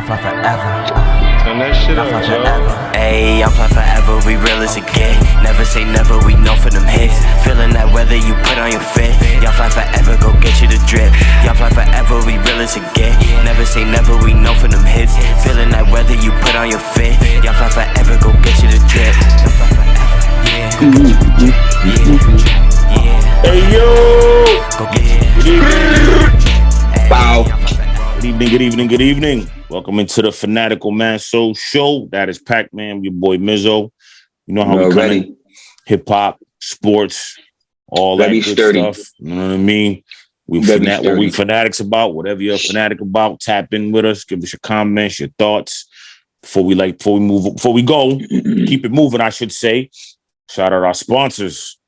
fly forever. Turn that shit up, Joe. Ayy, I'm fly forever, we real as it get. Never say never, we know for them hits. Feeling that weather you put on your fit. Y'all fly forever, go get you the drip. Y'all fly forever, we real as it get. Never say never, we know for them hits. Feeling that weather you put on your fit. Y'all fly forever, go get you the drip. Yeah, go get you the drip. Yeah. Hey yo! Go get you the drip. Wow. Good evening. Welcome into the Fanatical Massholes show. That is Pac-Man, your boy Mizzo. You know how we come in. Hip-hop, sports, all that good stuff. You know what I mean? What we fanatics about, whatever you're a fanatic about, tap in with us. Give us your comments, your thoughts. Before we go, keep it moving, I should say. Shout out our sponsors.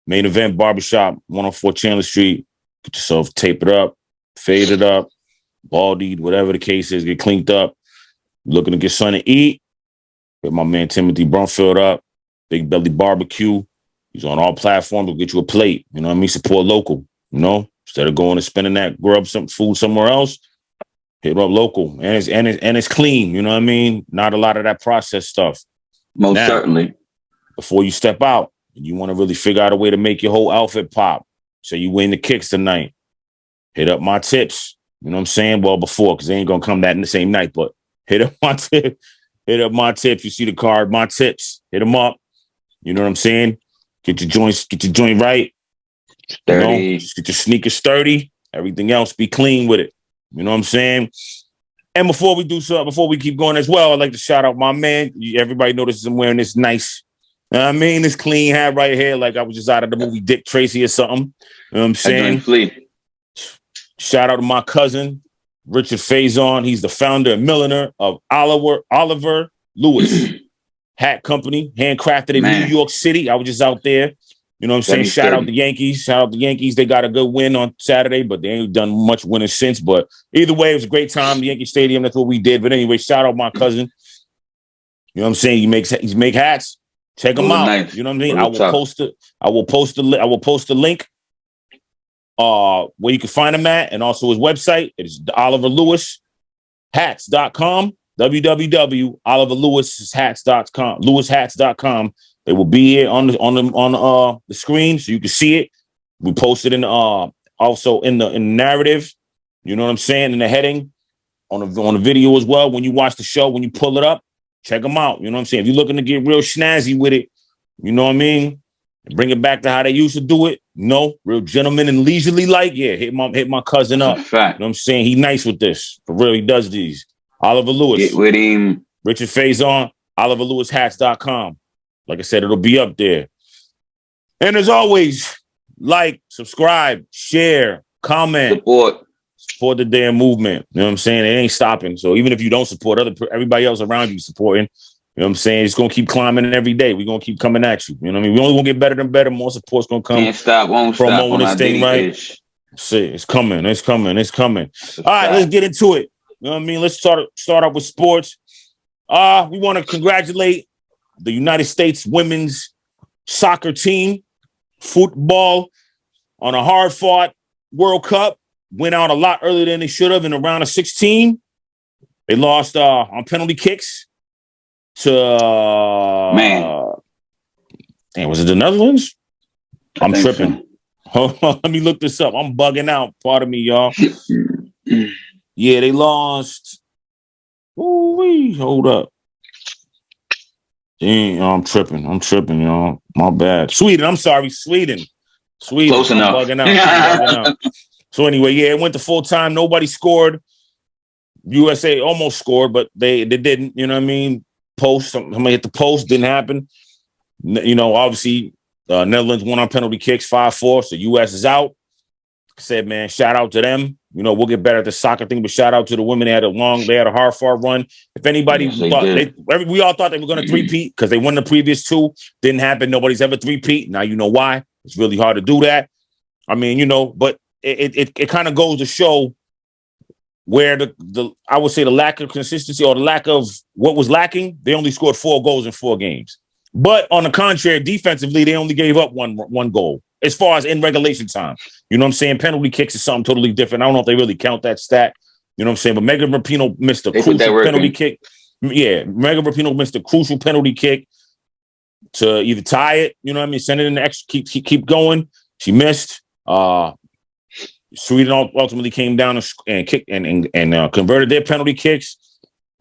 Main Event Barbershop, 104 Chandler Street. Get yourself tape it up, fade it up, baldied, whatever the case is, get cleaned up. Looking to get something to eat? Get my man Timothy Brumfield up. Big Belly Barbecue. He's on all platforms. We'll get you a plate. You know what I mean? Support local. You know, instead of going and spending that grub some food somewhere else, hit up local. And it's clean. You know what I mean? Not a lot of that processed stuff. Most certainly. Before you step out, you want to really figure out a way to make your whole outfit pop. So you win the kicks tonight. Hit up my tips. You know what I'm saying? Well, before, because they ain't gonna come that in the same night, but hit up my tip. Hit up my tips. You see the card, my tips. Hit them up. You know what I'm saying? Get your joint right. Sturdy. You know? Just get your sneakers sturdy. Everything else, be clean with it. You know what I'm saying? And before we keep going as well, I'd like to shout out my man. Everybody notices I'm wearing this nice, this clean hat right here, like I was just out of the movie Dick Tracy or something. You know what I'm saying? Shout out to my cousin, Richard Faison. He's the founder and milliner of Oliver Lewis Hat Company, handcrafted in New York City. I was just out there. You know what I'm saying? Shout out the Yankees. They got a good win on Saturday, but they ain't done much winning since. But either way, it was a great time. The Yankee Stadium, that's what we did. But anyway, shout out my cousin. You know what I'm saying? He makes hats. Check them out. Nice. You know what I mean? I will post the link where you can find him at, and also his website. It's OliverLewisHats.com. www.oliverlewishats.com. LewisHats.com. They will be here on the screen so you can see it. We posted in also in the narrative. You know what I'm saying? In the heading on the video as well. When you watch the show, when you pull it up, check them out. You know what I'm saying? If you're looking to get real snazzy with it, you know what I mean? Bring it back to how they used to do it. No, real gentleman and leisurely like, yeah, hit my cousin up. You know what I'm saying? He nice with this. For real, he does these. Oliver Lewis. Get with him. Richard Faison, OliverLewisHats.com. Like I said, it'll be up there. And as always, like, subscribe, share, comment. Support the damn movement. You know what I'm saying? It ain't stopping. So even if you don't support everybody else around you supporting, you know what I'm saying? It's going to keep climbing every day. We're going to keep coming at you. You know what I mean? We only going to get better and better. More support's going to come. Can't stop, won't stop. Promoting this thing, right? Shit, it's coming. All right, let's get into it. You know what I mean? Let's start out with sports. We want to congratulate the United States women's soccer team, football, on a hard-fought World Cup. Went out a lot earlier than they should have in the round of 16. They lost on penalty kicks to damn, was it the Netherlands? I'm tripping. So. Let me look this up. I'm bugging out. Pardon me, y'all. Yeah, they lost. Ooh-wee. Hold up. Damn, I'm tripping, y'all. My bad. Sweden. I'm sorry, Sweden. Close enough. Bugging out. So anyway, yeah, it went to full time. Nobody scored. USA almost scored, but they didn't. You know what I mean? Somebody hit the post. Didn't happen. You know, obviously, Netherlands won on penalty kicks 5-4. So US is out. Said, man, shout out to them. You know, we'll get better at the soccer thing, but shout out to the women. They had a hard fought run. If anybody we all thought they were going to three-peat because they won the previous two. Didn't happen. Nobody's ever three-peat. Now you know why. It's really hard to do that. I mean, you know, but it kind of goes to show where I would say the lack of consistency or the lack of what was lacking. They only scored 4 goals in 4 games. But on the contrary, defensively, they only gave up one goal as far as in regulation time. You know what I'm saying? Penalty kicks is something totally different. I don't know if they really count that stat. You You know what I'm saying? But Megan Rapinoe missed a They put that crucial work penalty in. kick. Yeah, Megan Rapinoe missed a crucial penalty kick to either tie it, you know what I mean, send it in the extra, keep going. She missed. Sweden ultimately came down and kicked and converted their penalty kicks.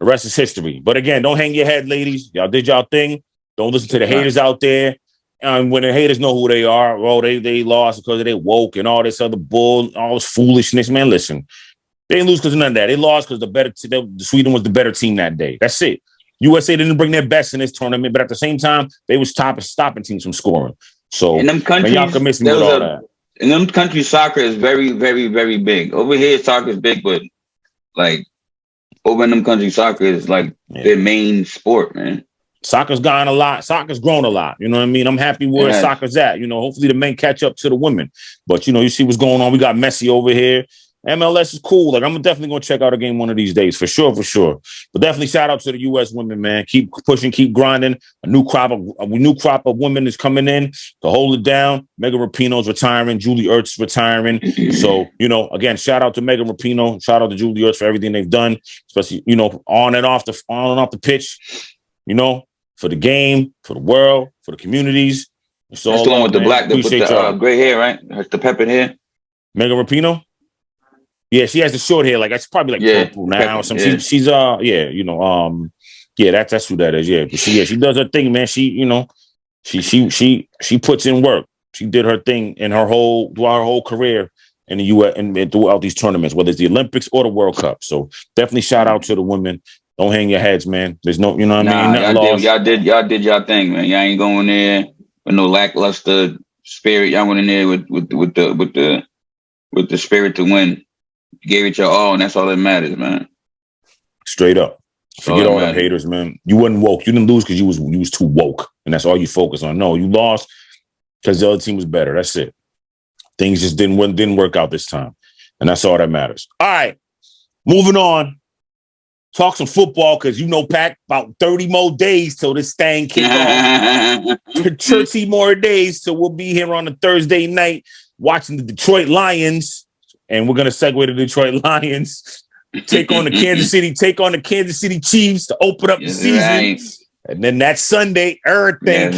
The rest is history. But again, don't hang your head, ladies. Y'all did y'all thing. Don't listen to the haters out there. When the haters know who they are, they lost because they woke and all this other bull, all this foolishness. Man, listen, they didn't lose because of none of that. They lost because the Sweden was the better team that day. That's it. USA didn't bring their best in this tournament, but at the same time, they was stopping teams from scoring. So in them countries, y'all can miss me with all that. In them countries, soccer is very, very, very big. Over here, soccer is big, but like over in them countries, soccer is like their main sport, man. Soccer's gone a lot. Soccer's grown a lot. You know what I mean? I'm happy where soccer's at. You know, hopefully the men catch up to the women. But, you know, you see what's going on. We got Messi over here. MLS is cool. Like, I'm definitely going to check out a game one of these days. For sure. But definitely shout out to the U.S. women, man. Keep pushing, keep grinding. A new crop of women is coming in to hold it down. Megan Rapinoe's retiring. Julie Ertz retiring. So, you know, again, shout out to Megan Rapinoe. Shout out to Julie Ertz for everything they've done, especially, you know, on and off the pitch, you know, for the game, for the world, for the communities. That's the one with the black, with the gray hair, right? The peppered hair. Megan Rapinoe? Yeah, she has the short hair. Like, that's probably like purple now. She's you know, that's who that is. Yeah, but she does her thing, man. She, you know, she puts in work. She did her thing in throughout her whole career in the U.S. and throughout these tournaments, whether it's the Olympics or the World Cup. So definitely shout out to the women. Don't hang your heads, man. There's no, you know what I mean? Y'all did y'all thing, man. Y'all ain't going there with no lackluster spirit. Y'all went in there with the spirit to win. You gave it your all, and that's all that matters, man. Straight up. Forget all them haters, man. You wasn't woke. You didn't lose because you was too woke, and that's all you focus on. No, you lost because the other team was better. That's it. Things just didn't work out this time, and that's all that matters. All right, moving on. Talk some football because you know, Pat, about 30 more days till this thing kick off. 30 more days till we'll be here on a Thursday night watching the Detroit Lions. And we're going to segue to the Detroit Lions, take on the Kansas City Chiefs to open up the season. Right. And then that Sunday, everything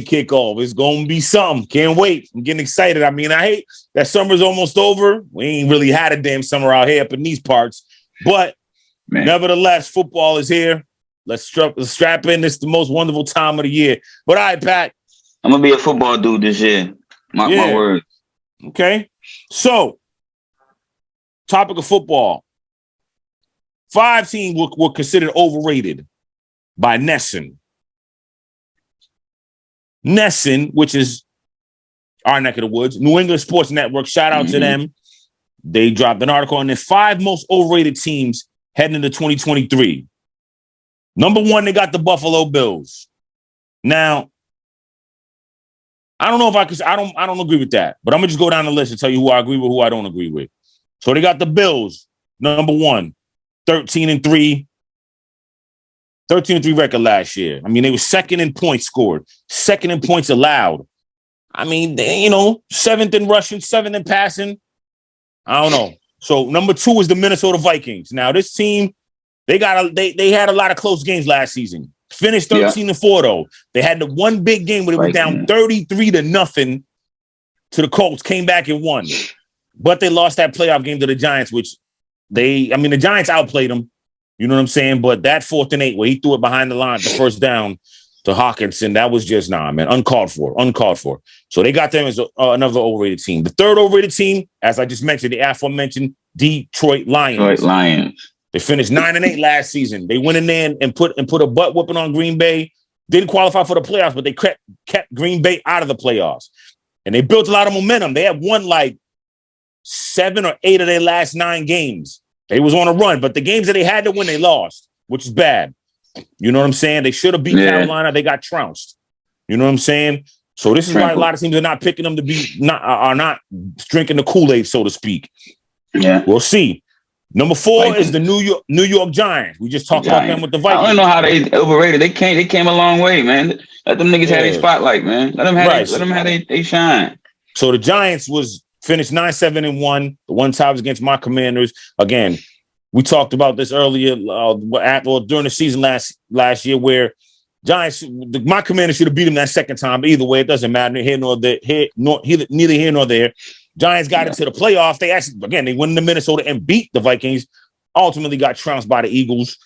kick off. It's going to be something. Can't wait. I'm getting excited. I mean, I hate that summer's almost over. We ain't really had a damn summer out here up in these parts. But nevertheless, football is here. Let's strap in. It's the most wonderful time of the year. But all right, Pat. I'm going to be a football dude this year. Mark my words. Okay. So, topic of football. 5 teams were considered overrated by Nesson. Nesson, which is our neck of the woods, New England Sports Network, shout out to them. They dropped an article on the 5 most overrated teams heading into 2023. Number 1, they got the Buffalo Bills. Now, I don't know if I don't agree with that, but I'm gonna just go down the list and tell you who I agree with, who I don't agree with. So they got the Bills, number 1, 13-3 record last year. I mean, they were second in points scored, second in points allowed. I mean, they, 7th in rushing, 7th in passing. I don't know. So number 2 is the Minnesota Vikings. Now this team, they had a lot of close games last season. Finished 13-4 though. They had the one big game where they went down 33-0 to the Colts, came back and won. But they lost that playoff game to the Giants, which the Giants outplayed them. You know what I'm saying? But that 4th and 8 where he threw it behind the line, the first down to Hawkinson, that was just uncalled for. So they got them as another overrated team. The 3rd overrated team, as I just mentioned, the aforementioned Detroit Lions. They finished 9-8 last season. They went in there and put a butt whooping on Green Bay. Didn't qualify for the playoffs, but they kept Green Bay out of the playoffs. And they built a lot of momentum. They had won like 7 or 8 of their last 9 games. They was on a run, but the games that they had to win, they lost, which is bad. You know what I'm saying? They should have beat Carolina. They got trounced. You know what I'm saying? So this is why a lot of teams are not picking them to be are not drinking the Kool-Aid, so to speak. Yeah, we'll see. Number 4 is the New York Giants. We just talked about them with the Vikings. I don't know how they overrated. They came a long way, man. Let them niggas have their spotlight, man. Let them have they shine. So the Giants was finished 9-7-1. The one time was against my Commanders. Again, we talked about this earlier during the season last year, where Giants, my Commanders should have beat them that second time. But either way, it doesn't matter. Neither here nor there. Giants got into the playoffs. They went into Minnesota and beat the Vikings. Ultimately, got trounced by the Eagles.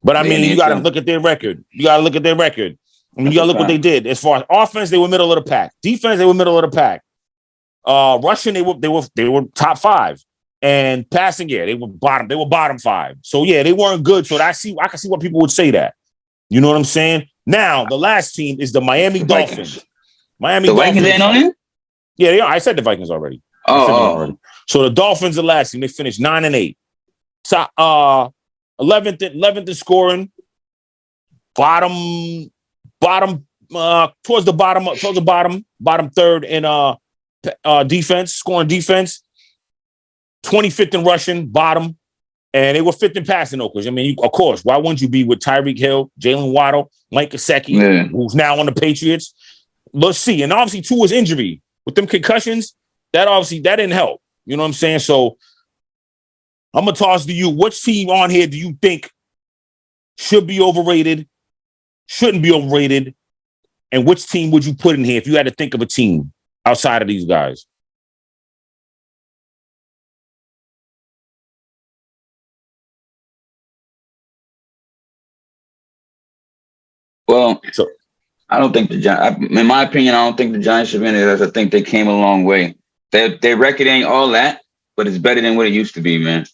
But I mean, you got to look at their record. I mean, you got to look what they did. As far as offense, they were middle of the pack. Defense, they were middle of the pack. Rushing, they were top 5. And passing, they were bottom 5. So they weren't good. So I can see why people would say that. You know what I'm saying? Now the last team is the Miami Dolphins. The Vikings ain't on it? Yeah, I said the Vikings already. So the Dolphins, the last team, they finished 9-8. So 11th in scoring. Bottom towards the bottom third in defense, scoring defense. 25th in rushing, bottom, and they were 5th in passing, though. Because I mean, of course, why wouldn't you be with Tyreek Hill, Jalen Waddle, Mike Gesicki, who's now on the Patriots? Let's see. And obviously, Tua's injury with them concussions, that didn't help. You know what I'm saying? So I'm gonna toss to you. Which team on here do you think should be overrated, shouldn't be overrated, and which team would you put in here if you had to think of a team outside of these guys? Well, I don't think the Giants, in my opinion, I don't think the Giants should be in it. I think they came a long way. Their record ain't all that, but it's better than what it used to be, man.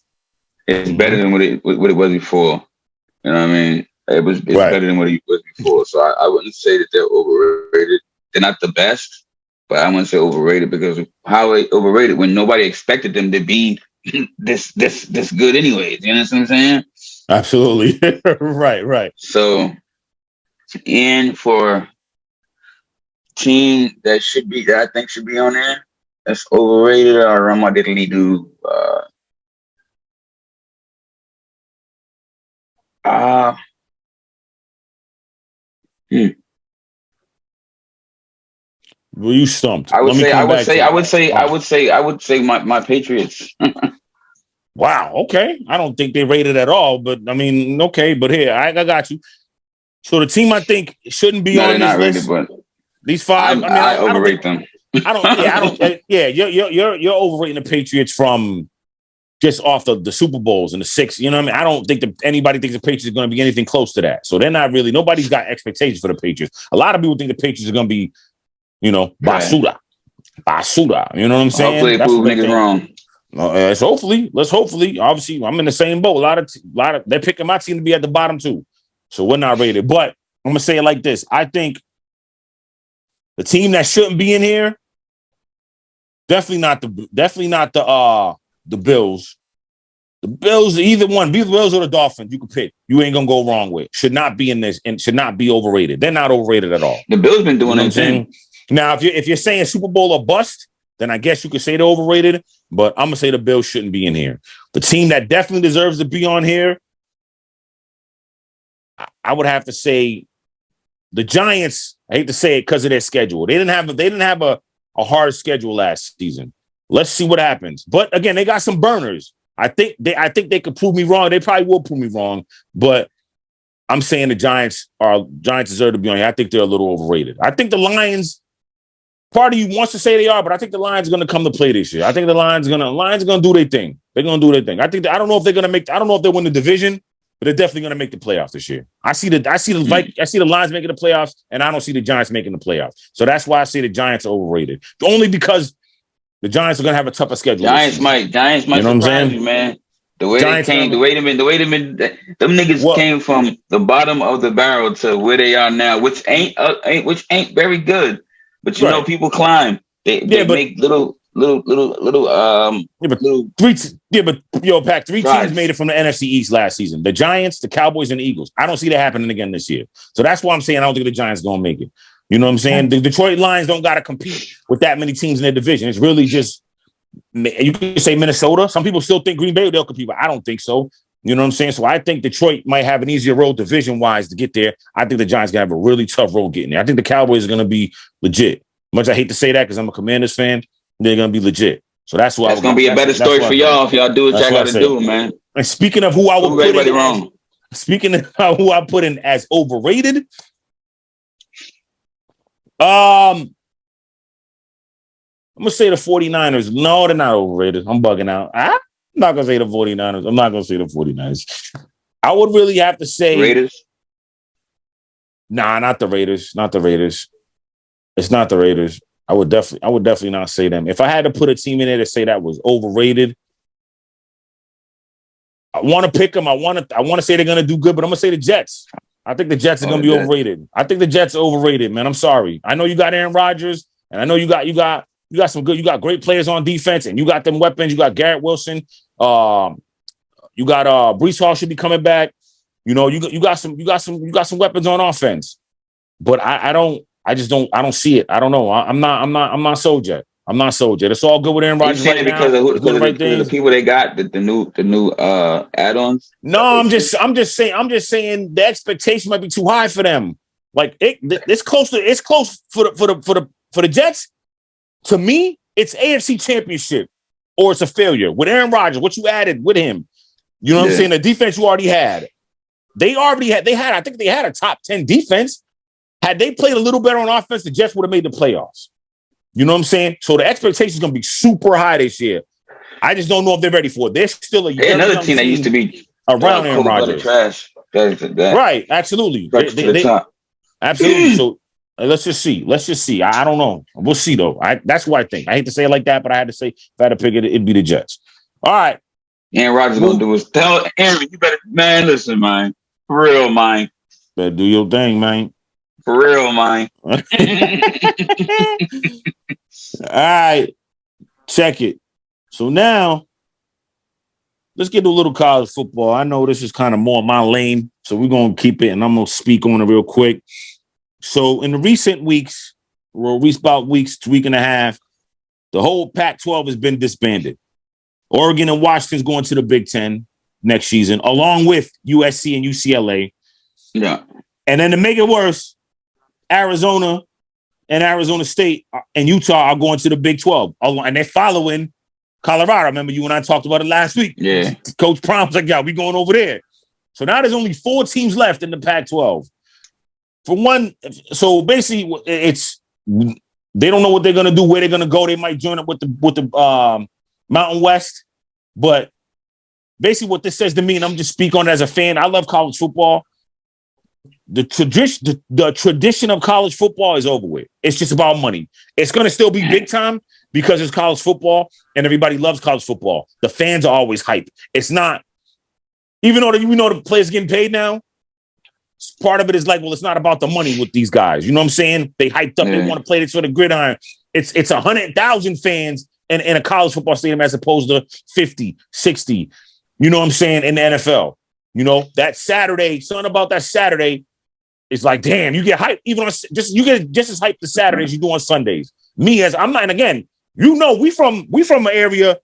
It's better than what it was before. You know what I mean? It's better than what it was before. So I wouldn't say that they're overrated. They're not the best, but I wouldn't say overrated because of how they overrated when nobody expected them to be this good anyways. You know what I'm saying? Absolutely. Right. So, and for team that I think should be on there, that's overrated, or I'm gonna do Well, you stumped. I would say my Patriots. Wow. Okay. I don't think they rated at all, but I mean, okay. But here, I got you. So the team I think shouldn't be on this list. Rated, but these 5. I overrate them. You're overrating the Patriots from just off the Super Bowls and the 6. You know what I mean? I don't think that anybody thinks the Patriots are going to be anything close to that. So they're not really. Nobody's got expectations for the Patriots. A lot of people think the Patriots are going to be, basura. You know what I'm saying? Hopefully, they prove niggas wrong. Let's hopefully. Obviously, I'm in the same boat. A lot of they're picking my team to be at the bottom too. So we're not rated. But I'm gonna say it like this. I think the team that shouldn't be in here, definitely not the Bills. The Bills, either one, be the Bills or the Dolphins, you can pick. You ain't gonna go wrong with. Should not be in this and should not be overrated. They're not overrated at all. The Bills been doing their thing. Now, if you're saying Super Bowl or bust, then I guess you could say they're overrated. But I'm gonna say the Bills shouldn't be in here. The team that definitely deserves to be on here, I would have to say the Giants. I hate to say it because of their schedule. They didn't have a hard schedule last season. Let's see what happens. But again, they got some burners. I think they could prove me wrong. They probably will prove me wrong. But I'm saying the Giants deserve to be on here. I think they're a little overrated. I think the Lions. Part of you wants to say they are, but I think the Lions are going to come to play this year. I think the Lions are going to do their thing. They're going to do their thing. I don't know if they're going to make. I don't know if they'll win the division, but they're definitely going to make the playoffs this year. I see the Lions making the playoffs, and I don't see the Giants making the playoffs. So that's why I say the Giants are overrated. Only because the Giants are going to have a tougher schedule. Giants might surprise you, man. The way Giants they came, the way them niggas came from the bottom of the barrel to where they are now, which ain't very good. But you know, people climb. They make little. Pack, 3 teams made it from the NFC East last season. The Giants, the Cowboys, and the Eagles. I don't see that happening again this year. So that's why I'm saying I don't think the Giants are going to make it. You know what I'm saying? The Detroit Lions don't got to compete with that many teams in their division. It's really just, you can say Minnesota. Some people still think Green Bay, they'll compete, but I don't think so. You know what I'm saying? So I think Detroit might have an easier road division-wise to get there. I think the Giants going to have a really tough road getting there. I think the Cowboys are going to be legit. Much I hate to say that because I'm a Commanders fan, they're going to be legit. So that's why that's gonna be a better story for y'all if y'all do what y'all got to do, man. And speaking of who I would put in, wrong. Speaking of who I put in as overrated, I'm gonna say the 49ers. No, they're not overrated. I'm bugging out. I'm not gonna say the 49ers. I'm not gonna say the 49ers. I would really have to say Raiders. Nah, not the Raiders. Not the Raiders. It's not the Raiders. I would definitely not say them. If I had to put a team in there to say that was overrated, I want to pick them. I want to say they're gonna do good, but I'm gonna say the Jets. I think the Jets are gonna be overrated. I think the Jets are overrated, man. I'm sorry. I know you got Aaron Rodgers, and I know you got great players on defense, and you got them weapons. You got Garrett Wilson. You got Breece Hall should be coming back. You know, you got some weapons on offense. But I don't see it. I don't know. I'm not sold yet. I'm not sold yet. It's all good with Aaron Rodgers right now. Because of the people they got, the new add-ons. No, I'm just saying the expectation might be too high for them. Like it's close for the Jets. To me, it's AFC Championship or it's a failure. With Aaron Rodgers, what you added with him, you know what I'm saying? The defense you already had. I think they had a top 10 defense. Had they played a little better on offense, the Jets would have made the playoffs. You know what I'm saying? So the expectation is going to be super high this year. I just don't know if they're ready for it. They're still another team that used to be around Aaron Rodgers. Trash. Right, absolutely. Absolutely. So let's just see. I don't know. We'll see, though. That's what I think. I hate to say it like that, but I had to say, if I had to pick it, it'd be the Jets. All right. Aaron Rodgers going to do is tell Aaron, you better, man, listen, man. For real, man. Better do your thing, man. For real, man. All right. Check it. So now, let's get to a little college football. I know this is kind of more my lane, so we're going to keep it, and I'm going to speak on it real quick. So in the recent weeks, week and a half, the whole Pac-12 has been disbanded. Oregon and Washington's going to the Big Ten next season, along with USC and UCLA. Yeah. And then to make it worse, Arizona and Arizona State and Utah are going to the Big 12. And they're following Colorado. Remember, you and I talked about it last week. Yeah. Coach Prom's like, yeah, we going over there. So now there's only 4 teams left in the Pac-12. For one, so basically they don't know what they're going to do, where they're going to go. They might join up with the Mountain West. But basically what this says to me, and I'm just speaking on it as a fan, I love college football. The tradition of college football is over with. It's just about money. It's going to still be big time because it's college football and everybody loves college football. The fans are always hyped. It's not, even though the players getting paid now, part of it is like, well, it's not about the money with these guys. You know what I'm saying? They hyped up. They want to play this for the gridiron. It's 100,000 fans in a college football stadium as opposed to 50, 60. You know what I'm saying? In the NFL. You know, that Saturday, something about that Saturday is like, damn, you get hyped even on you get just as hyped the Saturday as you do on Sundays. I'm not, and again, you know, we from an area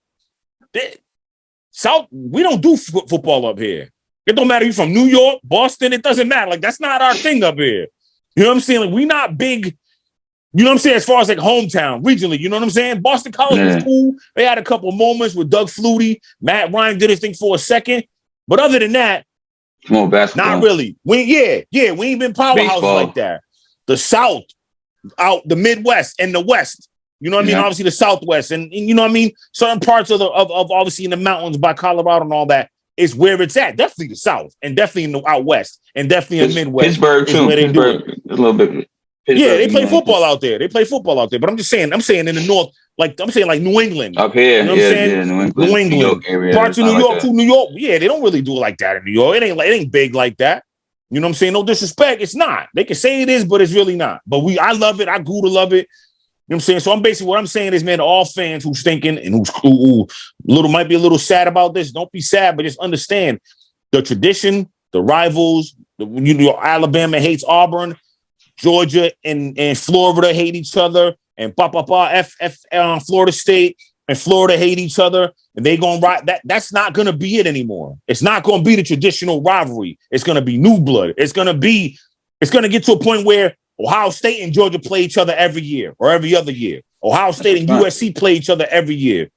South, we don't do football up here. It don't matter if you're from New York, Boston, it doesn't matter. Like, that's not our thing up here. You know what I'm saying? Like, we not big, you know what I'm saying, as far as like hometown, regionally, you know what I'm saying? Boston College was cool. They had a couple moments with Doug Flutie. Matt Ryan did his thing for a second. But other than that, more basketball. Not really. We ain't been powerhouses like that. The South, out the Midwest and the West. You know what I mean? Obviously the Southwest, and you know what I mean. Certain parts of obviously in the mountains by Colorado and all that is where it's at. Definitely the South, and definitely in the out west, and definitely in the Midwest. Pittsburgh too. Pittsburgh a little bit. Yeah, they play football out there. But I'm saying in the North, like I'm saying like New England. Up here, you know what I'm saying? New England. Area, parts of New York, like too. New York, yeah, they don't really do it like that in New York. It ain't big like that. You know what I'm saying? No disrespect, it's not. They can say it is, but it's really not. But I love it. I grew to love it. You know what I'm saying? So I'm basically what I'm saying is, man, to all fans who's thinking and who might be a little sad about this, don't be sad, but just understand the tradition, the rivals. Alabama hates Auburn. Georgia and Florida hate each other, and Florida State and Florida hate each other, and they gonna ride that. That's not gonna be it anymore. It's not gonna be the traditional rivalry. It's gonna be new blood. It's gonna get to a point where Ohio State and Georgia play each other every year or every other year. Ohio State and USC play each other every year.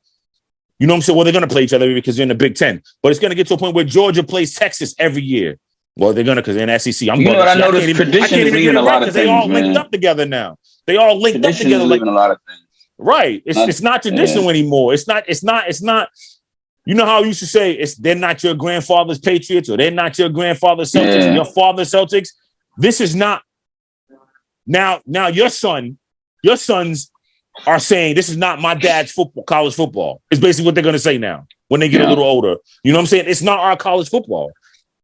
You know what I'm saying? Well, they're going to play each other because they're in the Big Ten. But it's going to get to a point where Georgia plays Texas every year. Well, they're going to because they're in SEC. You know what I noticed? Tradition is leaving a lot of things, they all linked man. up together now. They all linked up together. Leaving a lot of things. Right. It's not traditional anymore. It's not. You know how I used to say they're not your grandfather's Patriots or they're not your grandfather's Celtics or your father's Celtics. This is not. Now your sons are saying this is not my dad's football, college football. It's basically what they're going to say now when they get a little older. You know what I'm saying? It's not our college football.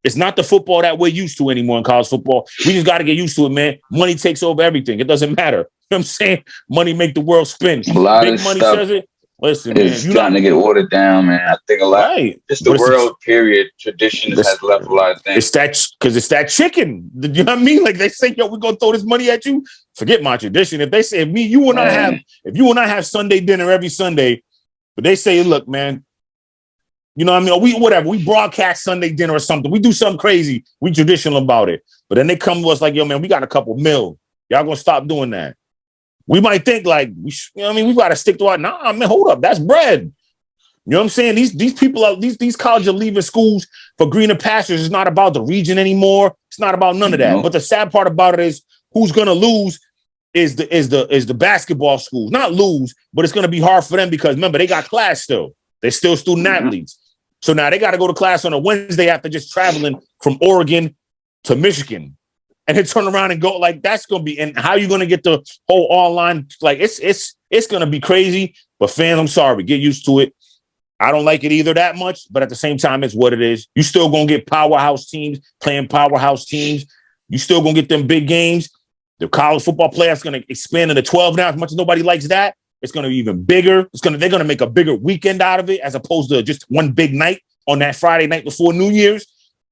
It's not the football that we're used to anymore in college football. We just got to get used to it, man. Money takes over everything. It doesn't matter. You know what I'm saying? Money make the world spin. A lot Big of money stuff says it. Listen, man. It's starting to get watered down, man. I think a lot. Right. Just the world, period. Tradition has left a lot of things. It's that chicken. You know what I mean? Like they say, yo, we're gonna throw this money at you. Forget my tradition. If they say if you and I have Sunday dinner every Sunday, but they say, look, man, you know what I mean? We broadcast Sunday dinner or something. We do something crazy. We traditional about it. But then they come to us like, yo, man, we got a couple mil. Y'all gonna stop doing that. We might think like, you know what I mean? We got to stick to our, nah, man, hold up. That's bread. You know what I'm saying? These people out, these colleges are leaving schools for greener pastures. It's not about the region anymore. It's not about none of that. But the sad part about it is who's going to lose is the basketball schools. Not lose, but it's going to be hard for them because remember, they got class still. They're still student athletes. So now they got to go to class on a Wednesday after just traveling from Oregon to Michigan. And then turn around and go like that's gonna be. And how you gonna get the whole online? Like it's gonna be crazy. But fans, I'm sorry, get used to it. I don't like it either that much, but at the same time, it's what it is. You still gonna get powerhouse teams playing powerhouse teams. You still gonna get them big games. The college football playoffs gonna expand into 12 now. As much as nobody likes that, it's gonna be even bigger. They're gonna make a bigger weekend out of it as opposed to just one big night on that Friday night before New Year's.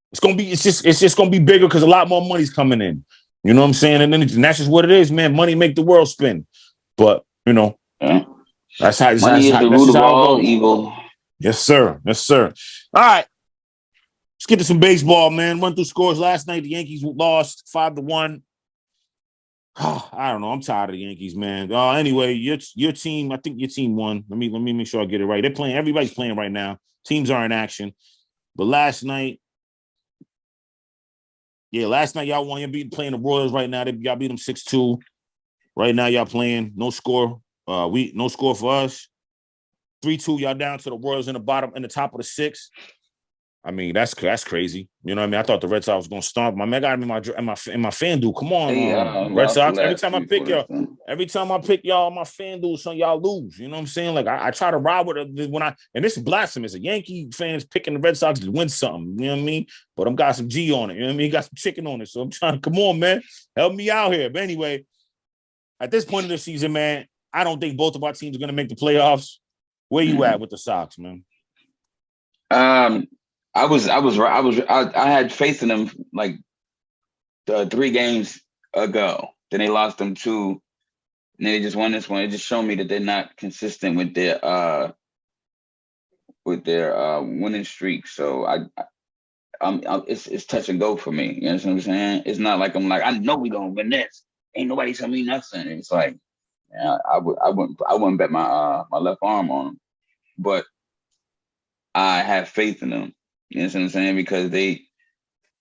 It's just gonna be bigger because a lot more money's coming in. You know what I'm saying? And that's just what it is, man. Money make the world spin. But you know, that's how money is the root of all evil. Yes, sir. Yes, sir. All right. Let's get to some baseball, man. Run through scores. Last night the Yankees lost 5-1. I don't know. I'm tired of the Yankees, man. Anyway, your team, I think your team won. Let me make sure I get it right. They're playing, everybody's playing right now. Teams are in action. But last night y'all won. You're playing the Royals right now. Y'all beat them 6-2. Right now, y'all playing. No score. No score for us. 3-2. Y'all down to the Royals in the top of the sixth. I mean, that's crazy. You know what I mean? I thought the Red Sox was gonna stomp. My man got him in my FanDuel. Come on, Red Sox. Every time I pick y'all on my FanDuel, son, y'all lose. You know what I'm saying? Like I try to ride with it and this is blasphemous. A Yankee fans picking the Red Sox to win something. You know what I mean? But I'm got some G on it. You know what I mean? Got some chicken on it. So I'm trying to come on, man. Help me out here. But anyway, at this point of the season, man, I don't think both of our teams are gonna make the playoffs. Where you at with the Sox, man? I had faith in them like 3 games ago. Then they lost them 2, and then they just won this one. It just showed me that they're not consistent with their winning streak. So it's touch and go for me. You know what I'm saying? It's not like I'm like I know we gonna win this. Ain't nobody telling me nothing. It's like I wouldn't bet my left arm on them, but I have faith in them. You know what I'm saying? Because they've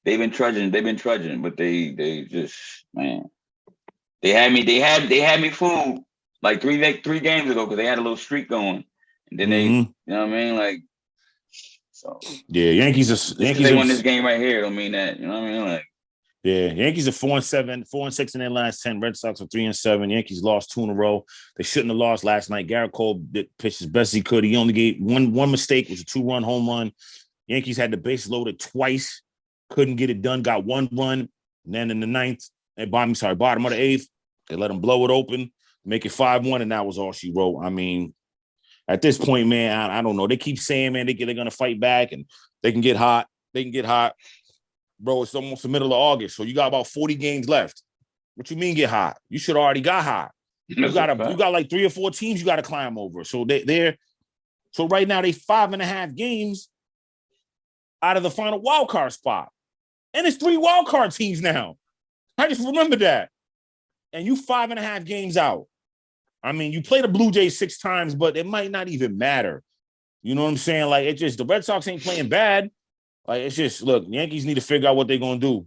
been trudging, but they just, man, they had me fooled like three games ago because they had a little streak going, and then they, you know what I mean, like, so yeah, Yankees they won this game right here. Don't mean that, you know what I mean, like. Yeah, Yankees are 4-6 in their last 10. Red Sox are 3-7. Yankees lost 2 in a row. They shouldn't have lost last night. Garrett Cole pitched as best he could. He only gave one mistake, was a 2-run home run. Yankees had the base loaded twice, couldn't get it done, got 1 run. And then in the bottom of the 8th, they let them blow it open, make it 5-1, and that was all she wrote. I mean, at this point, man, I don't know. They keep saying, man, they're going to fight back and they can get hot. Bro, it's almost the middle of August, so you got about 40 games left. What you mean get hot? You should already got hot. You got like 3 or 4 teams you got to climb over. So so right now they 5.5 games out of the final wild card spot. And it's 3 wild card teams now. I just remember that. And you 5.5 games out. I mean, you play the Blue Jays 6 times, but it might not even matter. You know what I'm saying? Like, it's just the Red Sox ain't playing bad. Like, it's just, look, Yankees need to figure out what they're going to do. You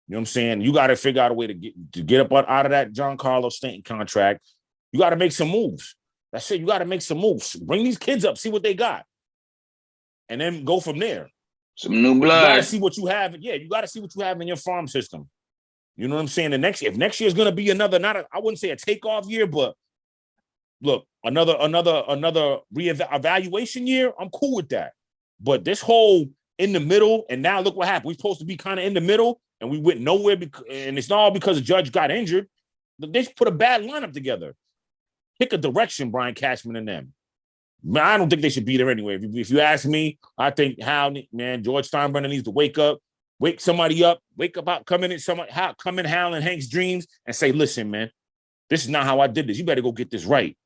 know what I'm saying? You got to figure out a way to get up out of that Giancarlo Stanton contract. You got to make some moves. That's it. You got to make some moves. Bring these kids up, see what they got. And then go from there. Some new blood. You got to see what you have. Yeah, you got to see what you have in your farm system. You know what I'm saying? If next year is going to be another, I wouldn't say a takeoff year, but look, another reevaluation year, I'm cool with that. But this whole in the middle, and now look what happened. We're supposed to be kind of in the middle, and we went nowhere, and it's not all because the Judge got injured. They just put a bad lineup together. Pick a direction, Brian Cashman and them. Man, I don't think they should be there anyway. If you ask me, I think George Steinbrenner needs to wake somebody up, come in, Hal and Hank's dreams and say, listen, man, this is not how I did this. You better go get this right.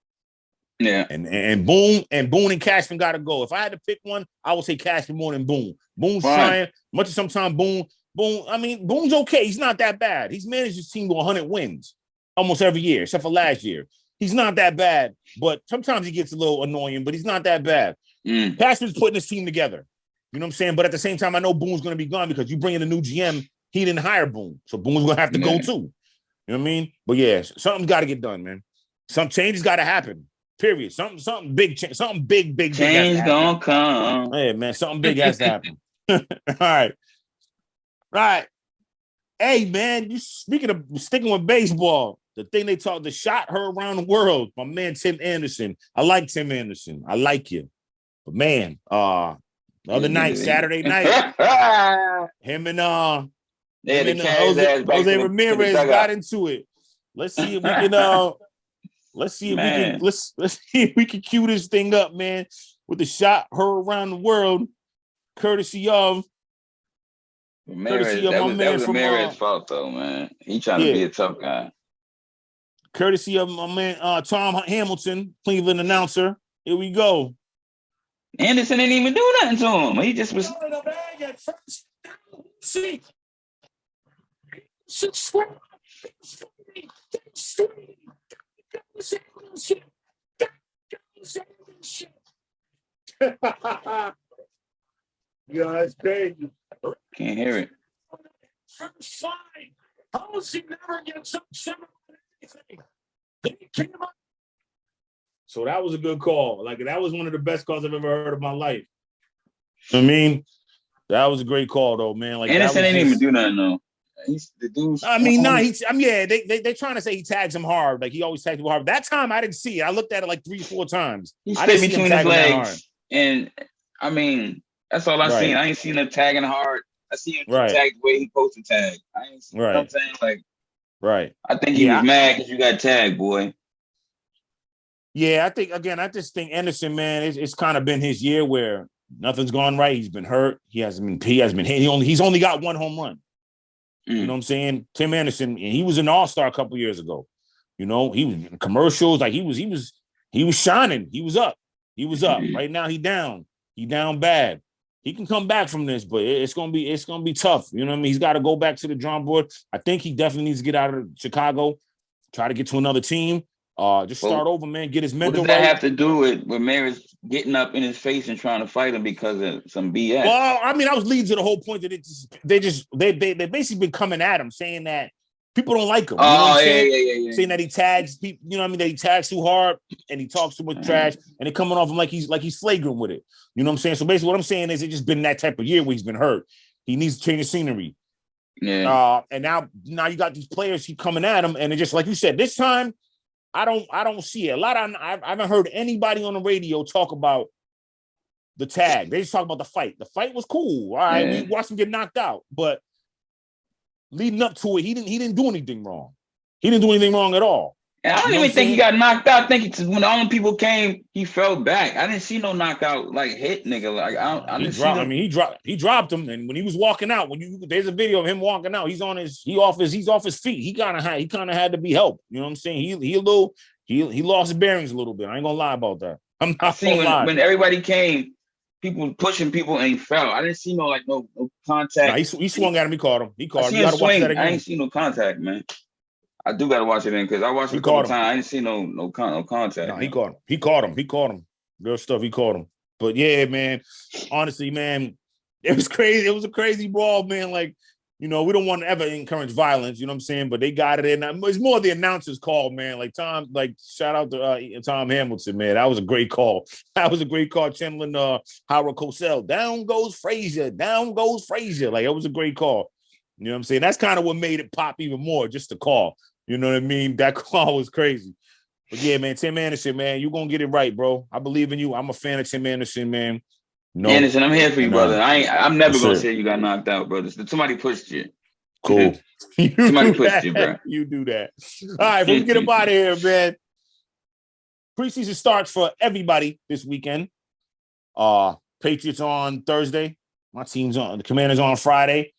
Yeah. And Boone and Cashman got to go. If I had to pick one, I would say Cashman more than Boone. Boone's trying, much as sometimes Boone's okay. He's not that bad. He's managed his team to 100 wins almost every year, except for last year. He's not that bad, but sometimes he gets a little annoying, but he's not that bad. Cashman's putting his team together. You know what I'm saying? But at the same time, I know Boone's going to be gone because you bring in a new GM. He didn't hire Boone. So Boone's going to have to go too. You know what I mean? But yeah, something's got to get done, man. Some changes got to happen. Period. Something big. Something big. Change gonna come. Hey, man, something big has to happen. All right. Hey, man, you sticking with baseball. The thing the shot heard around the world. My man Tim Anderson. I like Tim Anderson. I like you. But man, the other night, Saturday night, him and Jose Ramirez got into it. Let's see if we can let's see if we can cue this thing up, man, with the shot heard around the world, courtesy of Ramirez. That was Ramirez's fault though, man. He trying to be a tough guy. Courtesy of my man Tom Hamilton, Cleveland announcer. Here we go. Anderson didn't even do nothing to him. He just was. Yeah, that's crazy. Can't hear it. So that was a good call. Like, that was one of the best calls I've ever heard of my life. I mean, that was a great call, though, man. Like, Anderson didn't even do nothing, though. He's the dude. They're trying to say he tags him hard. Like, he always tags him hard. That time, I didn't see it. I looked at it like 3-4 times. He stayed between his legs. And, I mean, that's all I seen. I ain't seen him tagging hard. I see him tag the way he posted tag. I ain't seen, you know what I'm saying? Like, I think he was mad because you got tagged, boy. Yeah, I just think Anderson, man, it's kind of been his year where nothing's gone right. He's been hurt. He hasn't been hit. He's only got one home run. You know what I'm saying? Tim Anderson, and he was an all-star a couple years ago. You know, he was in commercials. Like, he was shining. He was up. Right now, he down. He down bad. He can come back from this, but it's gonna be tough. You know what I mean? He's got to go back to the drawing board. I think he definitely needs to get out of Chicago, try to get to another team. Just start over, man. Get his mental. What does that have to do with Ramirez getting up in his face and trying to fight him because of some BS? Well, I mean, I was leading to the whole point that they basically been coming at him, saying that people don't like him. You know what I'm saying? Yeah. Saying that he tags people, you know what I mean? That he tags too hard and he talks too much trash, and they're coming off him like he's flagrant with it. You know what I'm saying? So basically, what I'm saying is, it's just been that type of year where he's been hurt. He needs to change the scenery. Yeah. And now you got these players keep coming at him, and it just, like you said, this time. I don't see it. I haven't heard anybody on the radio talk about the tag. They just talk about the fight. The fight was cool. All right, we watched him get knocked out, but leading up to it, he didn't do anything wrong. He didn't do anything wrong at all. And I don't even think he got knocked out. I think when all the people came, he fell back. I didn't see no knockout like hit nigga. Like I didn't see. I mean, he dropped him, and when he was walking out, there's a video of him walking out. He's off his feet. He kind of had to be helped. You know what I'm saying? He lost his bearings a little bit. I ain't gonna lie about that. I'm not gonna lie. When everybody came, people pushing people and he fell. I didn't see no contact. Nah, he swung at him. He caught him. You gotta watch that again. I ain't seen no contact, man. I do gotta watch it in because I watched it a couple times. I didn't see no contact. No, he caught him. Good stuff. He caught him. But yeah, man, honestly, man, it was crazy. It was a crazy brawl, man. Like, we don't want to ever encourage violence, you know what I'm saying? But they got it in. It's more the announcer's call, man. Like shout out to Tom Hamilton, man. That was a great call. That was a great call. Channeling Howard Cosell. Down goes Frazier. Down goes Frazier. Like, it was a great call. You know what I'm saying? That's kind of what made it pop even more, just the call. You know what I mean? That call was crazy. But yeah, man, Tim Anderson, man, you're going to get it right, bro. I believe in you. I'm a fan of Tim Anderson, man. No. Anderson, I'm here for you, brother. I'm never going to say you got knocked out, brother. Somebody pushed you. Cool. Somebody pushed you, bro. You do that. All right, we'll get up out of here, man. Preseason starts for everybody this weekend. Patriots on Thursday. My team's on. The Commanders on Friday.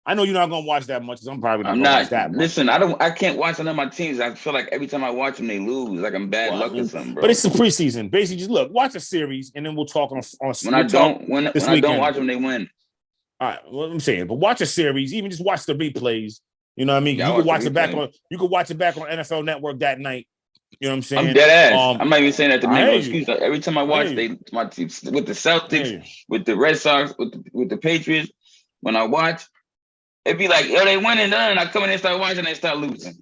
I know you're not gonna watch that much because I'm probably not gonna watch that much. Listen, I can't watch none of my teams. I feel like every time I watch them, they lose. Like I'm bad luck or something, bro. But it's the preseason. Basically, just watch a series, and then we'll talk on when I don't watch them, they win. All right, what I'm saying, but watch a series, even just watch the replays. You know what I mean? Yeah, you can watch it back on. You can watch it back on NFL Network that night. You know what I'm saying? I'm dead ass. I'm not even saying that to make no excuse. Every time I watch my teams with the Celtics, with the Red Sox, with the Patriots, when I watch. It'd be like, yo, they winning, and I come in and start watching, they start losing.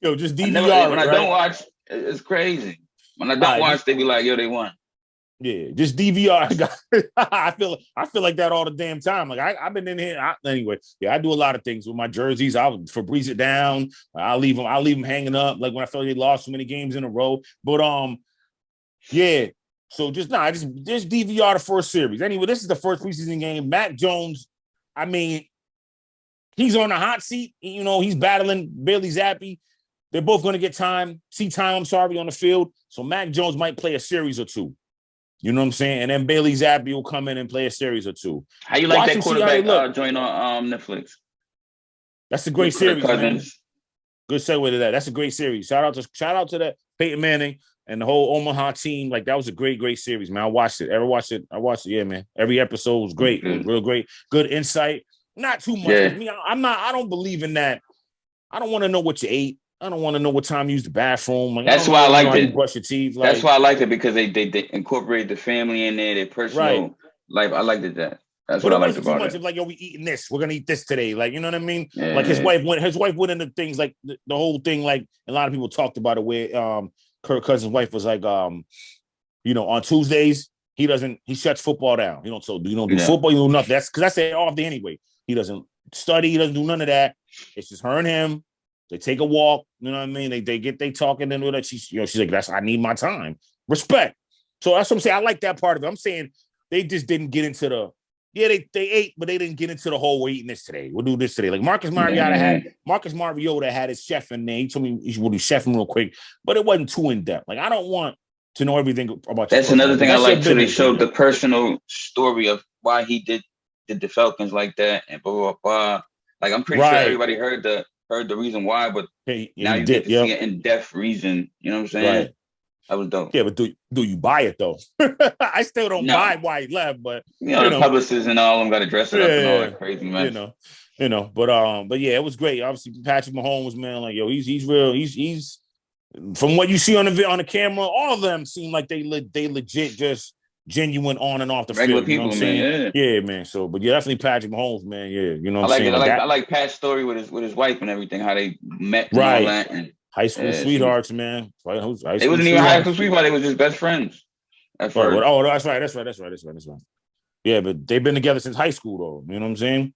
Yo, just DVR. When I don't watch, it's crazy. When I don't watch, they be like, yo, they won. Yeah, just DVR. I feel like that all the damn time. Like I've been in here anyway. Yeah, I do a lot of things with my jerseys. I'll Febreze it down. I'll leave them hanging up. Like when I feel like they lost so many games in a row. But yeah. So just DVR the first series. Anyway, this is the first preseason game. Mac Jones. I mean. He's on the hot seat. He's battling Bailey Zappi. They're both going to get time on the field. So Mac Jones might play a series or two. You know what I'm saying? And then Bailey Zappi will come in and play a series or two. How you like that quarterback joint on Netflix? That's a great series, man. Good segue to that. That's a great series. Shout out to that Peyton Manning and the whole Omaha team. Like, that was a great, great series, man. I watched it. Ever watched it? I watched it. Yeah, man. Every episode was great. It was real great. Good insight. Not too much. Yeah. I don't believe in that. I don't want to know what you ate. I don't want to know what time you used the bathroom. Like, that's why I liked it. You brush your teeth. That's why I liked it, because they incorporate the family in there, their personal life. I liked it. That's what I liked about it. Like, yo, we eating this. We're gonna eat this today. Like, you know what I mean? Yeah. Like his wife went into things like the whole thing. Like, a lot of people talked about it where Kirk Cousins' wife was like, on Tuesdays he shuts football down. You don't do football. You do nothing. That's because I say off day anyway. He doesn't study. He doesn't do none of that. It's just her and him. They take a walk. You know what I mean? They talking and all that. She's like, I need my time. Respect. So that's what I'm saying. I like that part of it. I'm saying they just didn't get into they ate, but they didn't get into the whole, we're eating this today. We'll do this today. Like Marcus Mariota had his chef in there. He told me he would do chefing real quick, but it wasn't too in depth. Like, I don't want to know everything about. That's another thing I like too. They showed the personal story of why he did the Falcons like that and blah blah blah. Like, I'm pretty sure everybody heard the reason why, but now you get to see an in-depth reason. You know what I'm saying? Right. That was dope. Yeah, but do you buy it though? I still don't buy why he left, but the publicists and all of them got to dress it up and all that crazy mess. But yeah, it was great. Obviously, Patrick Mahomes, man, like, yo, he's real. He's from what you see on the camera, all of them seem like they legit just genuine on and off the regular field. People, you know what I'm saying? Yeah, man. So, but yeah, definitely Patrick Mahomes, man. Yeah, you know what I'm saying? I like Pat's story with his wife and everything, how they met and all that. And high school sweethearts, man. They wasn't even high school sweethearts. They was just best friends. That's right. Yeah, but they've been together since high school, though. You know what I'm saying?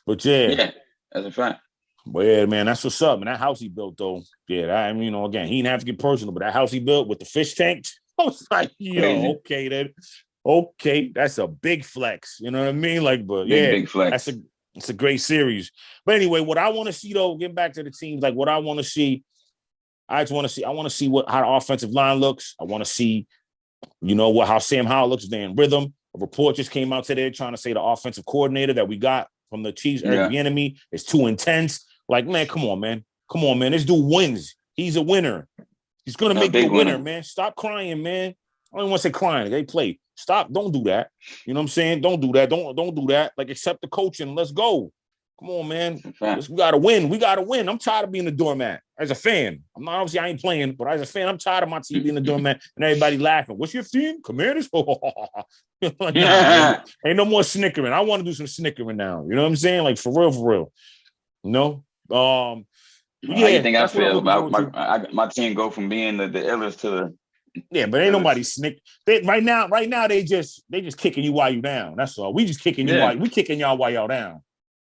But yeah, that's a fact. But yeah, man, that's what's up. And that house he built, though. Yeah, again, he didn't have to get personal, but that house he built with the fish tank, I was like, okay, then. Okay, that's a big flex. You know what I mean? Like, but big flex. It's a great series. But anyway, what I want to see, though, getting back to the teams, like what I want to see, I want to see how the offensive line looks. I want to see, how Sam Howell looks. They're in rhythm. A report just came out today trying to say the offensive coordinator that we got from the Chiefs, Eric Bieniemy, is too intense. Like, man, come on, man. This dude wins. He's a winner. He's going to make you a winner, man. Stop crying, man. I don't want to say crying. They play. Stop. Don't do that. You know what I'm saying? Don't do that. Don't do that. Like, accept the coaching. Let's go. Come on, man. We gotta win. We gotta win. I'm tired of being the doormat. As a fan, I'm not obviously I ain't playing, but as a fan, I'm tired of my team being the doormat and everybody laughing. What's your team? Commanders? Like, nah, ain't no more snickering. I want to do some snickering now. You know what I'm saying? Like for real. You know? How you think I feel about my team go from being the illest to the but ain't nobody snick. Right now they just kicking you while you down. That's all. We just kicking you while we kicking y'all while y'all down.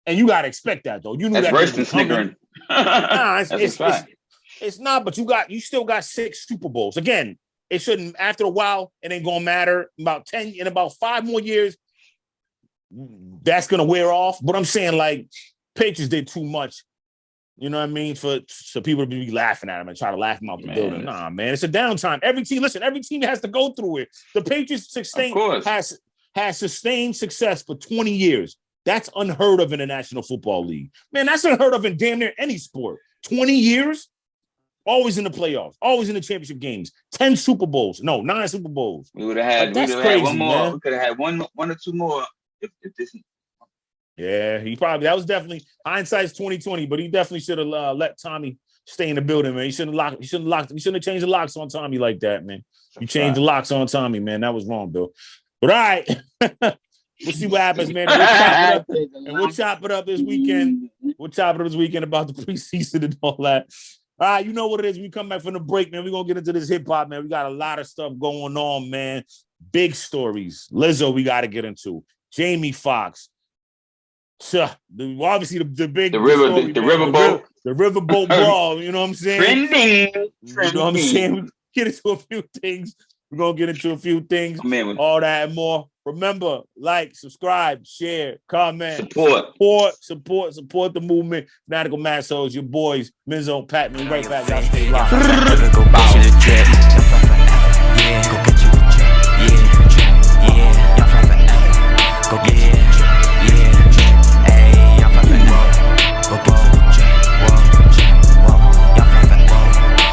And you gotta expect that though. You knew that's that worse than snickering. Nah, it's not, but you still got 6 Super Bowls. Again, it shouldn't after a while, it ain't gonna matter. In about 5 more years, that's gonna wear off. But I'm saying, like, Patriots did too much, you know what I mean, for people to be laughing at them and try to laugh them out the building. Nah, man, it's a downtime. Every team has to go through it. The Patriots has sustained success for 20 years. That's unheard of in the National Football League. Man, that's unheard of in damn near any sport. 20 years, always in the playoffs, always in the championship games. 10 Super Bowls. No, 9 Super Bowls. We would have had, had one more. Man. We could have had one or two more if this. Yeah, that was definitely hindsight's 2020, but he definitely should have let Tommy stay in the building, man. He shouldn't have changed the locks on Tommy like that, man. You changed the locks on Tommy, man. That was wrong, Bill. But all right. We'll see what happens, man. We'll chop it up this weekend. We'll chop it up this weekend about the preseason and all that. All right, you know what it is. We come back from the break, man. We're going to get into this hip-hop, man. We got a lot of stuff going on, man. Big stories. Lizzo, we got to get into. Jamie Foxx. Obviously, the Riverboat. The Riverboat Brawl, you know what I'm saying? Trending. You know what I'm saying? We get into a few things. We're going to get into a few things. All that and more. Remember, like, subscribe, share, comment, support the movement. Fanatical Massholes, your boys, Mizzo, Patman, right back. Y'all stay locked. Go get you the drip. Yeah, go get you the drip. Yeah, y'all fly forever. Go get you the drip. Yeah, hey, y'all fly forever. Go get you the drip. Whoa, y'all fly forever.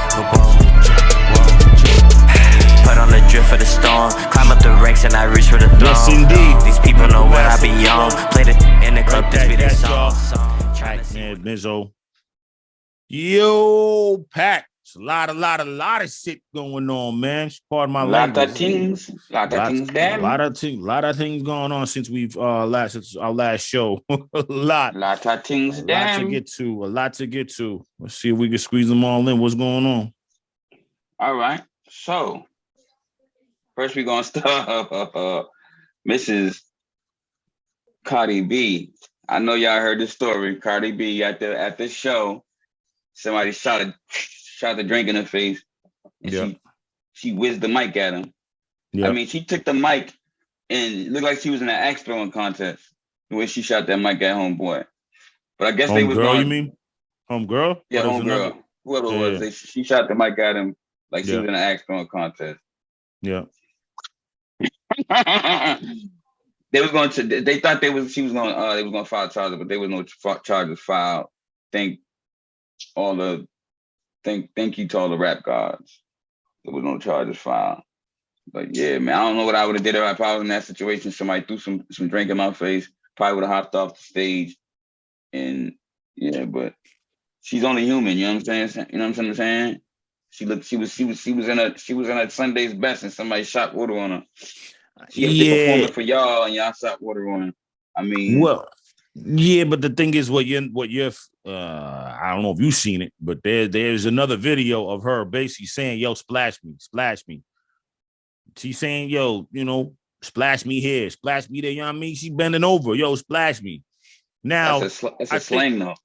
Go put on the drip for the storm. Climb up the ranks and I reach for the throne. Yes, indeed. These people know what I be on. Played it in the club, this be their song. Man, Mizzo. Yo, Pat. It's a lot of shit going on, man. Pardon my language. Lot of things going on since we've our last show. a lot of to get to. Let's see if we can squeeze them all in. What's going on? All right. So first we're gonna start Mrs. Cardi B. I know y'all heard the story. Cardi B at the show, somebody shot the drink in her face. And she whizzed the mic at him. Yep. I mean, she took the mic and it looked like she was in an axe throwing contest the way she shot that mic at homeboy. But I guess they was going. You mean homegirl? Yeah, homegirl. Whoever it was, she shot the mic at him like she was in an axe throwing contest. Yeah. They thought they was going to file charges, but there was no charges filed. Thank you to all the rap gods. There was no charges filed. But yeah, man, I don't know what I would have did if I was in that situation. Somebody threw some drink in my face. Probably would have hopped off the stage. And yeah, but she's only human. You know what I'm saying? You know what I'm saying? She was in her Sunday's best, and somebody shot water on her. She performing for y'all, and y'all shot water on her. I mean, well, yeah, but the thing is, what you're I don't know if you've seen it, but there's another video of her basically saying, "Yo, splash me." She's saying, "Yo, you know, splash me here, splash me there." You know what I mean? She's bending over, "Yo, splash me." Now, that's a slang though.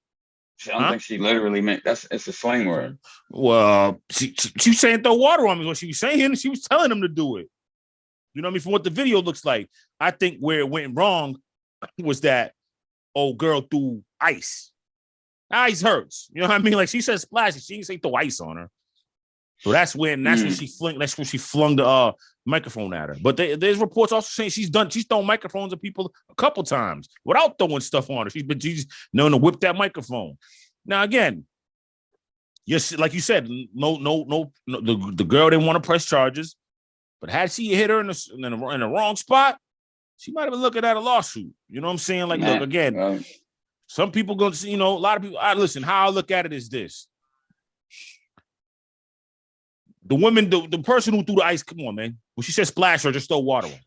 I don't think she literally meant it's a slang word. Well, she was saying throw water on me. What she was saying, she was telling him to do it. You know what I mean? From what the video looks like, I think where it went wrong was that old girl threw ice. Ice hurts. You know what I mean? Like she said splash, she didn't say throw ice on her. So that's when she flung the microphone at her. But there's reports also saying she's thrown microphones at people a couple times without throwing stuff on her. She's known to whip that microphone. Now again, yes, like you said, no, the girl didn't want to press charges, but had she hit her in the wrong spot, she might have been looking at a lawsuit. You know what I'm saying? Like, look again. Some people going to see, a lot of people. Listen, how I look at it is this. The woman, the person who threw the ice, come on, man. When she said splash her, just throw water on her.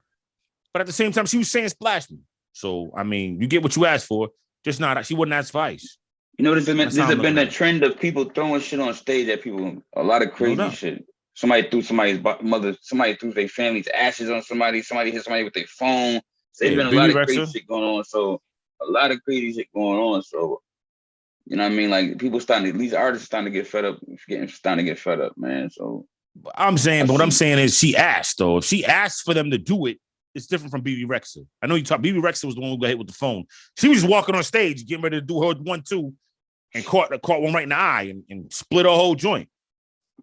But at the same time, she was saying splash me. So, I mean, you get what you asked for. Just not, she wouldn't ask for ice. There's been that trend of people throwing shit on stage at people. A lot of crazy shit. Somebody threw somebody's mother, somebody threw their family's ashes on somebody hit somebody with their phone. So there's been a lot of crazy shit going on. So, a lot of crazy shit going on. So, you know what I mean? Like, these artists starting to get fed up, man. So what I'm saying is she asked, though. If she asked for them to do it, it's different from BB Rexha. I know you talk. BB Rexha was the one who got hit with the phone. She was just walking on stage, getting ready to do her 1-2, and caught one right in the eye and split her whole joint.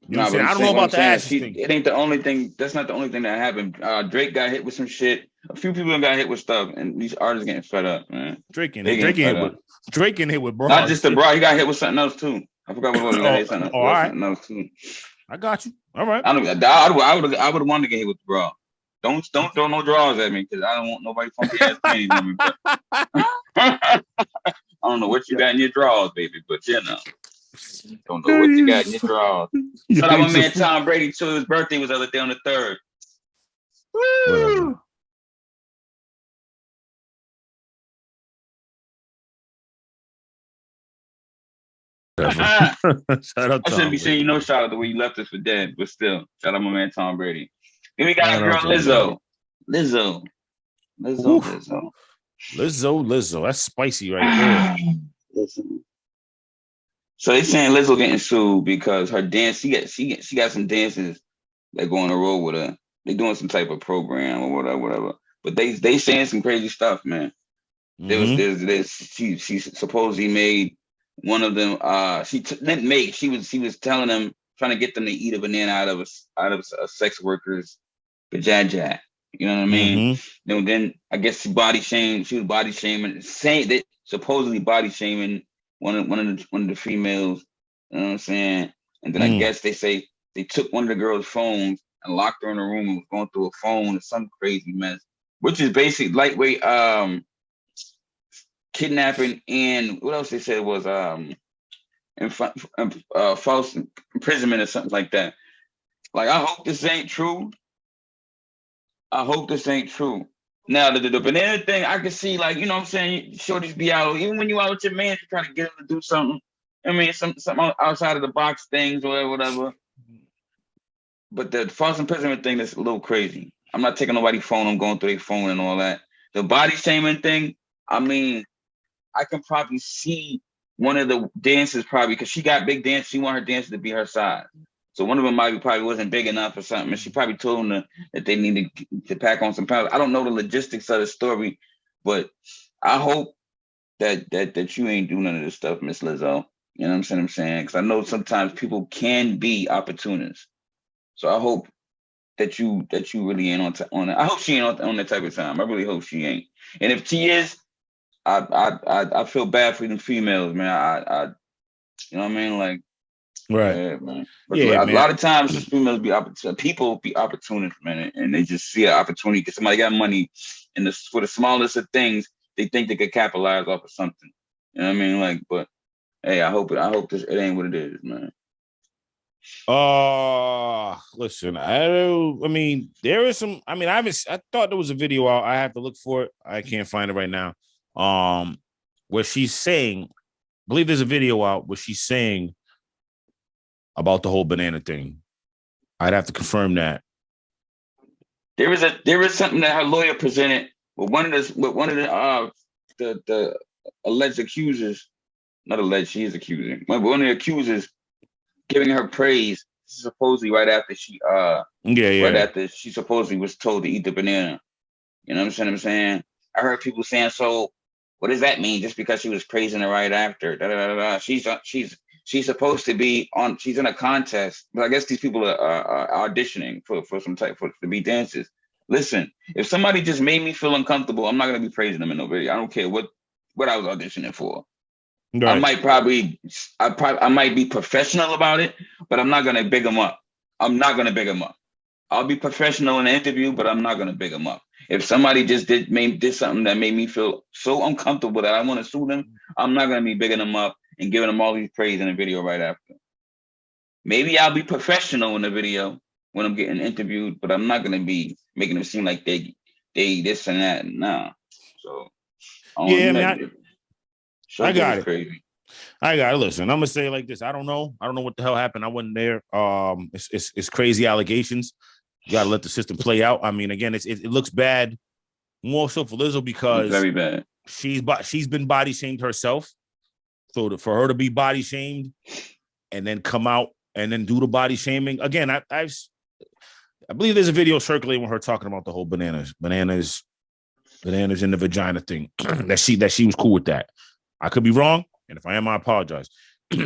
You know what I'm saying? I don't know about the ass thing. It ain't the only thing. That's not the only thing that happened. Drake got hit with some shit. A few people got hit with stuff, and these artists getting fed up, man. Drake getting hit with bras. Not just the bra. He got hit with something else too. I forgot what it was. He got hit with something else. All right. Something else too. I got you. All right. I would wanted to get hit with the bra. Don't throw no drawers at me because I don't want nobody funky ass panties on me. But I don't know what you got in your drawers, baby, but don't know what you got in your drawers. Shout out my man Tom Brady too. His birthday was the other day on the 3rd. Woo! Shout out I shouldn't be saying shout out the way you left us for dead, but still, shout out my man Tom Brady. Then we got girl Lizzo. Lizzo. That's spicy right there. Listen. So they saying Lizzo getting sued because her dance, she got some dances that go on the road with her. They doing some type of program or whatever. But they saying some crazy stuff, man. She supposedly made one of them. She was telling them, trying to get them to eat a banana out of a sex worker's vajayjay. You know what I mean? Then I guess she was body shaming, saying that supposedly body shaming one of the females. You know what I'm saying? And then I guess they say they took one of the girls' phones and locked her in a room and was going through a phone and some crazy mess, which is basically lightweight kidnapping, and what else they said was false imprisonment or something like that. Like, I hope this ain't true. Now, the banana thing, I can see, like, you know what I'm saying? Shorties be out, even when you out with your man, you're trying to get him to do something. I mean, something outside of the box things or whatever. But the false imprisonment thing is a little crazy. I'm not taking nobody's phone. I'm going through their phone and all that. The body shaming thing, I mean, I can probably see one of the dancers because she got big dance. She want her dancer to be her size. So one of them probably wasn't big enough or something. And she probably told them that they needed to pack on some pounds. I don't know the logistics of the story, but I hope that you ain't doing none of this stuff, Miss Lizzo. You know what I'm saying? Because I know sometimes people can be opportunists. So I hope that you really ain't on it. I hope she ain't on that type of time. I really hope she ain't. And if she is, I feel bad for them females, man. I you know what I mean? Like, right, yeah, man. But a lot of times females people be opportunists, man, and they just see an opportunity because somebody got money, and for the smallest of things, they think they could capitalize off of something. You know what I mean? Like, but hey, I hope it ain't what it is, man. Listen, I mean, there is some. I mean, I thought there was a video out. I have to look for it. I can't find it right now. Where she's saying, I believe there's a video out where she's saying about the whole banana thing. I'd have to confirm that. There is something that her lawyer presented with one of the alleged accusers. Not alleged, she is accusing. But one of the accusers giving her praise supposedly right after she after she supposedly was told to eat the banana. You know what I'm saying? I heard people saying, so what does that mean? Just because she was praising her right after? She's supposed to be on. She's in a contest, but I guess these people are auditioning for some type to be dancers. Listen, if somebody just made me feel uncomfortable, I'm not gonna be praising them in no video. I don't care what I was auditioning for. Right. I might be professional about it, but I'm not gonna big them up. I'll be professional in the interview, but I'm not gonna big them up. If somebody just did something that made me feel so uncomfortable that I want to sue them, I'm not gonna be bigging them up and giving them all these praise in the video right after. Maybe I'll be professional in the video when I'm getting interviewed, but I'm not gonna be making them seem like they this and that. Nah. So I got it. Crazy. I got it. Listen, I'm gonna say it like this. I don't know what the hell happened. I wasn't there. It's crazy allegations. You gotta let the system play out. I mean, again, it looks bad, more so for Lizzo because very bad. She's been body shamed herself. So for her to be body shamed and then come out and then do the body shaming again, I believe there's a video circulating with her talking about the whole bananas in the vagina thing. that she was cool with that. I could be wrong, and if I am, I apologize.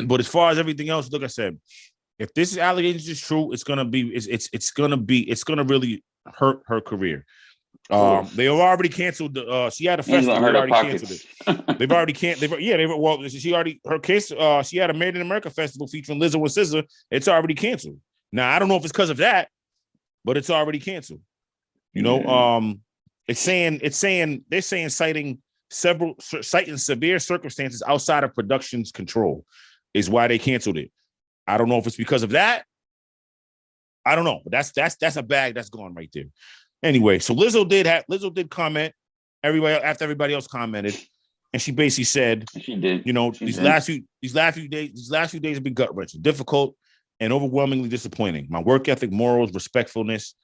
But as far as everything else, look, I said, if this allegations is true, it's gonna really hurt her career. They have already canceled the. She had a festival. They already canceled it. They've already canceled. She already her case. She had a Made in America festival featuring Lizzo and SZA. It's already canceled. Now I don't know if it's because of that, but it's already canceled. You know, they're saying citing severe circumstances outside of production's control is why they canceled it. I don't know if it's because of that. I don't know, but that's a bag that's gone right there. Anyway, so Lizzo did comment after everybody else commented, and she basically said, she did. You know, these last few days have been gut wrenching, difficult, and overwhelmingly disappointing. My work ethic, morals, respectfulness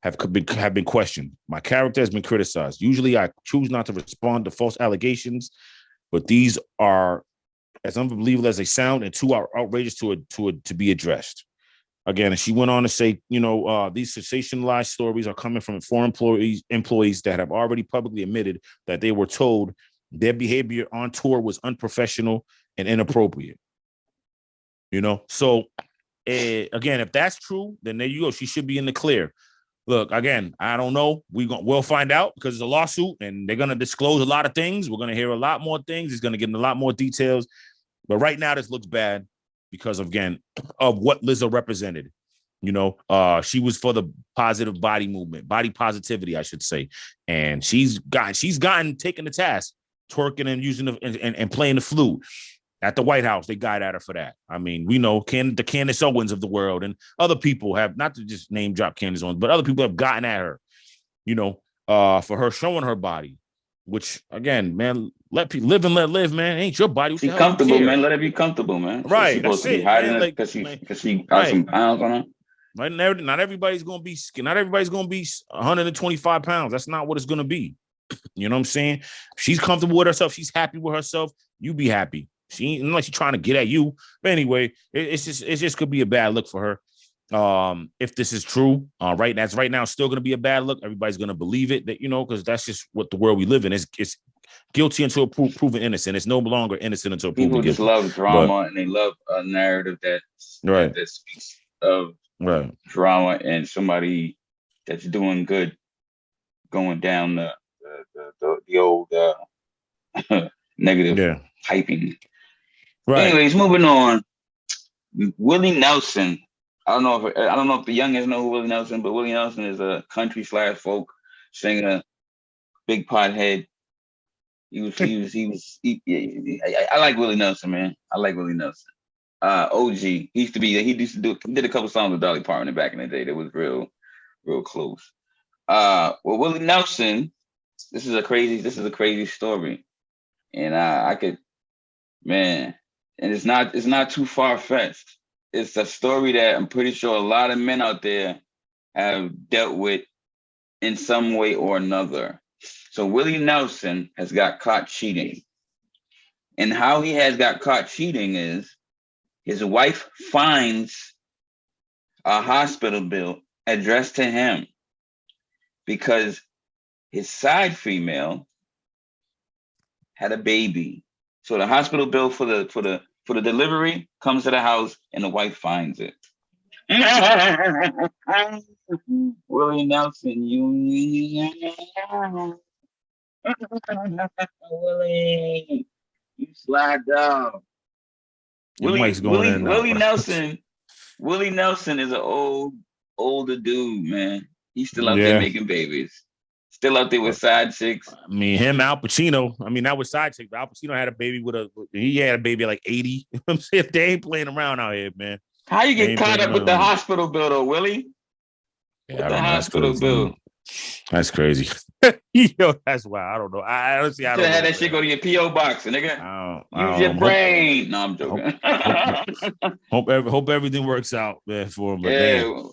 have been questioned. My character has been criticized. Usually, I choose not to respond to false allegations, but these are as unbelievable as they sound and too outrageous to be addressed. Again, and she went on to say, you know, these sensationalized stories are coming from foreign employees that have already publicly admitted that they were told their behavior on tour was unprofessional and inappropriate. You know, so again, if that's true, then there you go. She should be in the clear. Look, again, I don't know. We'll find out because it's a lawsuit and they're going to disclose a lot of things. We're going to hear a lot more things. It's going to get in a lot more details. But right now, this looks bad because, again, of what Lizzo represented. You know, she was for the positive body movement, body positivity, I should say. And she's gotten taken to task, twerking and using and playing the flute. At the White House, they got at her for that. I mean, we know the Candace Owens of the world and other people have, not to just name drop Candace Owens, but other people have gotten at her, you know, for her showing her body, which, again, man, let people live and let live, man. It ain't your body. She's comfortable, man. Let her be comfortable, man. Right. She's supposed to be hiding it because she got some pounds on her. Right. Not everybody's going to be 125 pounds. That's not what it's going to be. You know what I'm saying? She's comfortable with herself. She's happy with herself. You be happy. She ain't unless she's trying to get at you. But anyway, it just could be a bad look for her. If this is true, right now still going to be a bad look. Everybody's going to believe it, that, you know, because that's just what the world we live in. It's guilty until proven innocent. It's no longer innocent until proven guilty. People just love drama and they love a narrative that speaks of drama and somebody that's doing good going down the old negative hyping. Right. Anyways, moving on. Willie Nelson. I don't know if the youngest know who Willie Nelson, but Willie Nelson is a country / folk singer, big pothead. I like Willie Nelson, man. I like Willie Nelson. OG. He did a couple songs with Dolly Parton back in the day that was real close. Well, Willie Nelson, this is a crazy story. And I could, man, and it's not too far-fetched. It's a story that I'm pretty sure a lot of men out there have dealt with in some way or another. So Willie Nelson has got caught cheating. And how he has got caught cheating is his wife finds a hospital bill addressed to him because his side female had a baby. So the hospital bill for the delivery comes to the house and the wife finds it. Willie Nelson, Willie, you slide down. Willie Nelson is an older dude, man. He's still out there making babies. Still out there with side chicks. I mean, him, Al Pacino. I mean, that was side chick. But Al Pacino had a baby he had a baby at like 80. You know what I'm saying? They ain't playing around out here, man. How you get caught up with the hospital bill, though, Willie? Yeah, the hospital bill. That's crazy. Yo, that's wild. I don't know. I honestly, I don't know. Had that shit go to your P.O. box, nigga. Use your brain. No, I'm joking. Hope everything works out, man, for him. But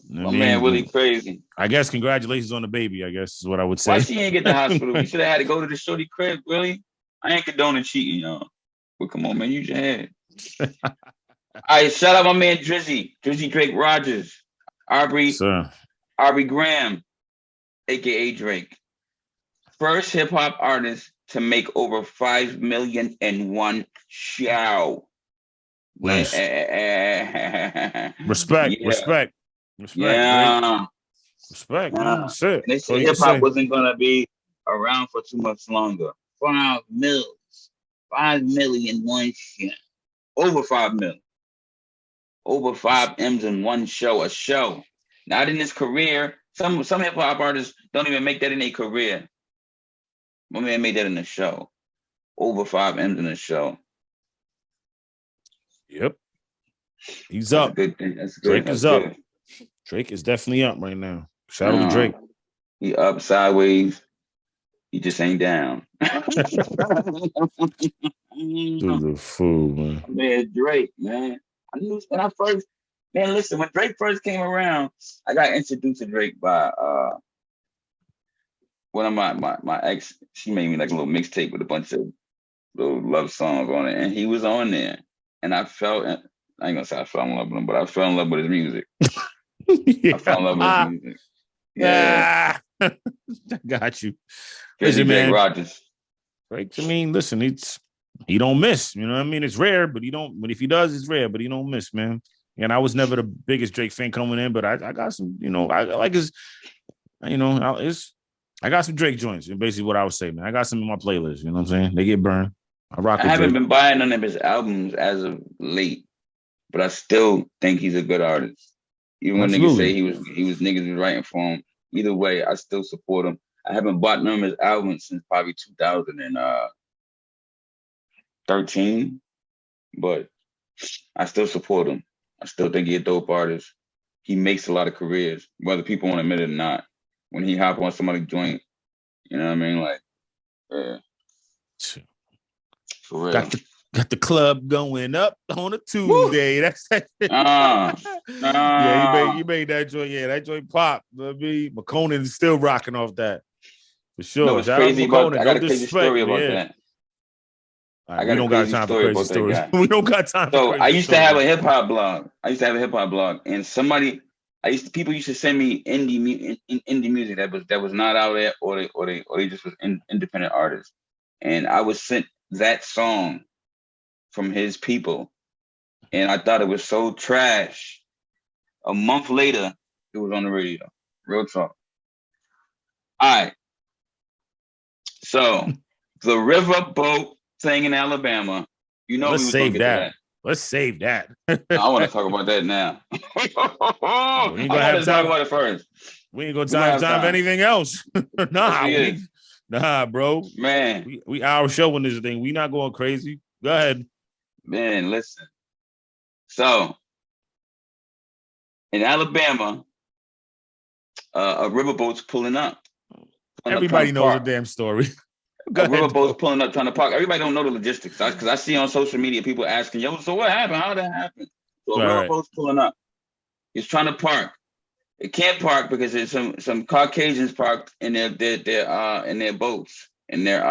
my man Willie crazy. I guess congratulations on the baby, I guess is what I would say. Why she ain't get the hospital? We should have had to go to the shorty crib, Willie. I ain't condoning cheating, y'all. But come on, man, use your head. All right, shout out my man Drizzy Drake Rogers. Aubrey Graham, aka Drake. First hip hop artist to make over 5 million in one show. Nice. Respect. Yeah. Respect. Yeah. Respect. Yeah. That's it. They said hip hop wasn't gonna be around for too much longer. 5 million one show. Over 5 million. Over 5 M's in one show. A show. Not in his career. Some hip hop artists don't even make that in their career. My man made that in a show. Over 5 M's in a show. Yep. He's up. Good thing. That's good. Drake is up. Drake is definitely up right now. Shout out to Drake. He up sideways. He just ain't down. Dude, the fool, man. Man, Drake, man. I knew when I first, man, listen, when Drake first came around, I got introduced to Drake by one of my ex. She made me like a little mixtape with a bunch of little love songs on it, and he was on there. And I ain't gonna say I fell in love with him, but I fell in love with his music. Yeah. I fell in love with his music. Yeah. I got you. Listen, man. Rogers. Drake, I mean, listen, he don't miss. You know what I mean? It's rare, but if he does, it's rare, but he don't miss, man. And I was never the biggest Drake fan coming in, but I got some, I like his, I got some Drake joints, and basically what I would say, man. I got some in my playlist, you know what I'm saying? They get burned. I haven't been buying none of his albums as of late, but I still think he's a good artist. Even when niggas say he was niggas was writing for him. Either way, I still support him. I haven't bought none of his albums since probably 2013, but I still support him. I still think he's a dope artist. He makes a lot of careers, whether people want to admit it or not. When he hop on somebody's joint, you know what I mean? Like, yeah. For real. Got the club going up on a Tuesday. That's that. Yeah, he made that joint. Yeah, that joint pop. McConan is still rocking off that. For sure. No, it's crazy about, I got a crazy story about that. Right, we don't got time for crazy stories. We don't got time. So I used to have a hip hop blog. And people used to send me indie music that was not out there, or they just was independent artists, and I was sent that song from his people, and I thought it was so trash. A month later, it was on the radio. Real talk. All right. So the Riverboat thing in Alabama, let's save that. Let's save that. I want to talk about that now. We ain't gonna have time. Talk about it first. We ain't gonna have time for anything else. Nah, bro. Man, we our showing this thing. We not going crazy. Go ahead. Man, listen. So in Alabama, a riverboat's pulling up. Everybody knows the damn story. A riverboat's pulling up trying to park. Everybody don't know the logistics because I see on social media people asking, "Yo, so what happened? How did that happen?" So a riverboat's pulling up. He's trying to park. It can't park because there's some Caucasians parked in their boats, in their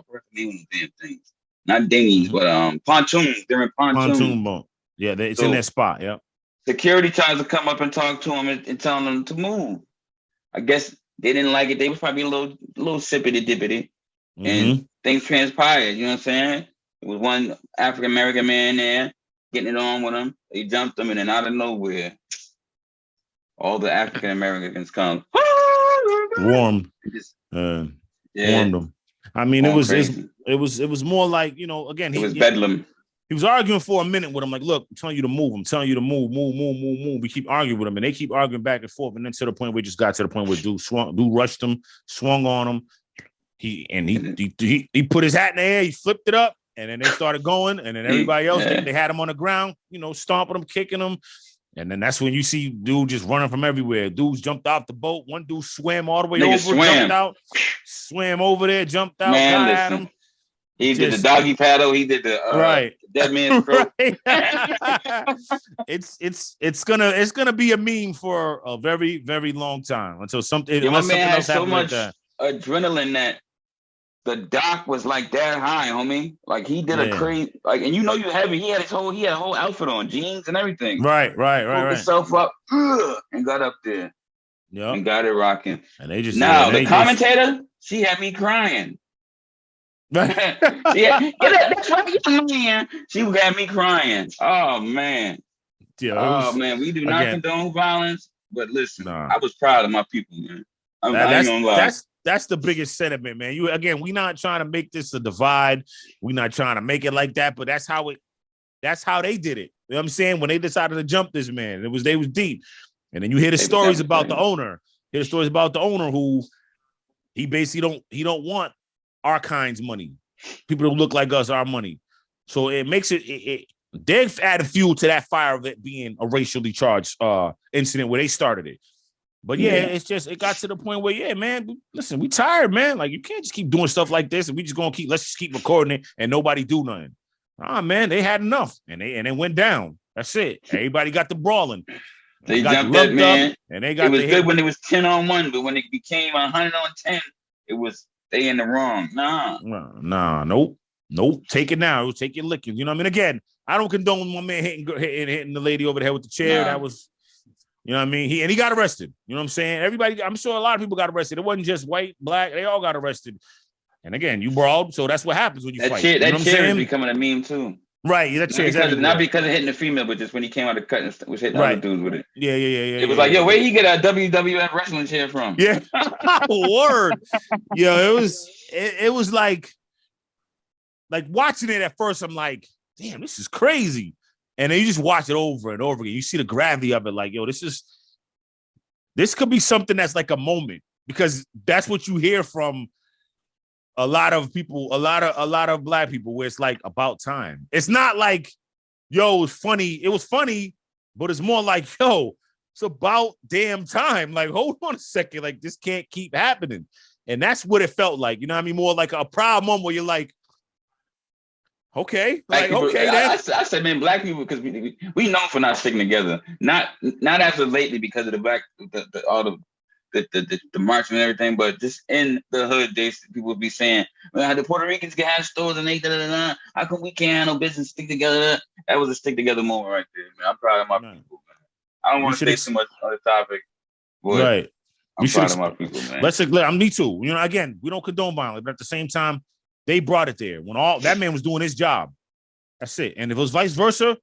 what's the name of the damn things? Not dinghies, but pontoons. They're in pontoons. Pontoon boat. Yeah, it's in their spot. Yeah. Security tries to come up and talk to them and tell them to move. I guess they didn't like it. They was probably a little sippity dippity. And things transpired, you know what I'm saying? It was one African American man there getting it on with him. They jumped him, and then out of nowhere, all the African Americans come. Warmed them. I mean, it was more like, again, it was bedlam. He was arguing for a minute with him, like, look, I'm telling you to move. I'm telling you to move. We keep arguing with him, and they keep arguing back and forth. And then to the point where we just got to the point where dude rushed him, swung on him. He put his hat in the air, he flipped it up, and then they started going. And then everybody else, they had him on the ground, stomping him, kicking him. And then that's when you see dude just running from everywhere. Dudes jumped out the boat. One dude swam all the way over, jumped out, swam over there, jumped out, got at him. He did the doggy paddle. He did the dead man's throat. It's gonna be a meme for a very, very long time until something. My man had so like much that. adrenaline that the dock was like that high, homie. Like he did a crazy, like, and you heavy. He had a whole outfit on, jeans and everything. Right. Pulled himself up and got up there. Yeah, and got it rocking. And they just the commentator, she had me crying. That's right, man. She had me crying. Oh man. Yeah. Man, we do not condone violence, but listen, I was proud of my people, man. I'm not gonna lie. That's the biggest sentiment, man. We not trying to make this a divide. We're not trying to make it like that, but that's how they did it. You know what I'm saying? When they decided to jump this man, they was deep. And then you hear the stories about the owner. Hear the stories about the owner who he basically don't want our kind's money. People who look like us, our money. So it makes they've added fuel to that fire of it being a racially charged incident where they started it. But it's just, it got to the point where, man, listen, we tired, man. Like, you can't just keep doing stuff like this and we just gonna let's just keep recording it and nobody do nothing. Man, they had enough and they went down. That's it. Everybody got the brawling. They jumped that, man. And they got it was good when it was 10-on-1, but when it became 100-on-10, it was they in the wrong. Nope. Take it now. Take your lickings. You know what I mean? Again, I don't condone my man hitting the lady over the head with the chair. That was, you know what I mean? He got arrested. You know what I'm saying? Everybody, I'm sure a lot of people got arrested. It wasn't just white, black. They all got arrested. And again, you brawled, so that's what happens when you fight. That chair is becoming a meme too. Right, that chair not because of hitting the female, but just when he came out of cut and was hitting other dudes with it. Yeah. It was like, yo, where you get a WWF wrestling chair from? Yeah, word. Yo, it was like watching it at first. I'm like, damn, this is crazy. And then you just watch it over and over again. You see the gravity of it. Like, yo, this could be something that's like a moment because that's what you hear from a lot of people, a lot of black people, where it's like about time. It's not like, yo, it was funny. It was funny, but it's more like, yo, it's about damn time. Like, hold on a second. Like, this can't keep happening. And that's what it felt like. You know what I mean? More like a proud moment where you're like, okay. Like, people, okay. I said, man, black people, because we known for not sticking together. Not as of lately because of the marching and everything, but just in the hood, people would be saying, well, the Puerto Ricans can have stores and they how come we can't handle business, stick together? That was a stick together moment right there, man. I'm proud of my people, man. I don't want to say too much on the topic, but right. I'm proud of my people, man. Me too. You know, again, we don't condone violence, but at the same time, they brought it there when all that man was doing his job. That's it. And if it was vice versa,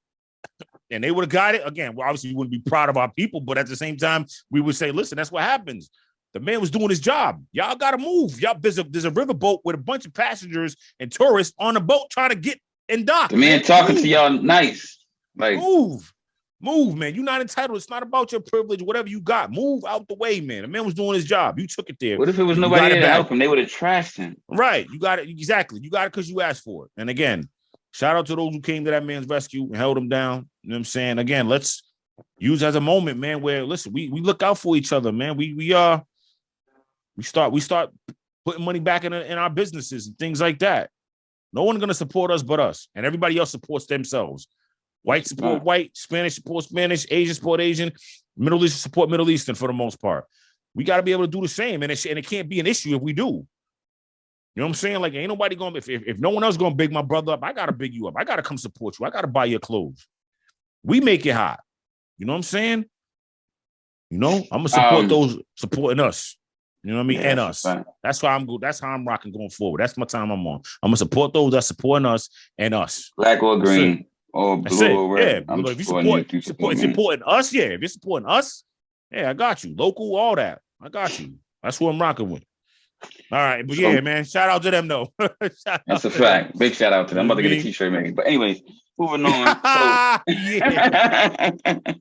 and they would have got it again. Well, obviously, we wouldn't be proud of our people, but at the same time, we would say, "Listen, that's what happens." The man was doing his job. Y'all got to move. There's a riverboat with a bunch of passengers and tourists on the boat trying to get in dock. The man talking to y'all nice, like move, man. You're not entitled. It's not about your privilege. Whatever you got, move out the way, man. The man was doing his job. You took it there. What if it was nobody there to help him? They would have trashed him. Right. You got it. Exactly. You got it because you asked for it. And again, shout out to those who came to that man's rescue and held him down. You know what I'm saying? Again, let's use as a moment, man, where listen, we look out for each other, man. We start putting money back in our businesses and things like that. No one's gonna support us but us, and everybody else supports themselves. White support white, Spanish support Spanish, Asian support Asian, Middle Eastern support Middle Eastern for the most part. We got to be able to do the same, and it can't be an issue if we do. You know what I'm saying? Like, ain't nobody going if no one else going to big my brother up, I got to big you up. I got to come support you. I got to buy your clothes. We make it hot. You know what I'm saying? You know, I'm going to support those supporting us. You know what I mean? And us. Fine. That's why I'm good. That's how I'm rocking going forward. That's my time I'm on. I'm going to support those that supporting us and us. Black or green or blue or red. Yeah. If you supporting us, yeah. If you're supporting us, yeah, I got you. Local, all that. I got you. That's who I'm rocking with. All right, but So, yeah, man, shout out to them though. That's a fact. Big shout out to them. I'm about to get a t-shirt made. But anyways, moving on. So yeah.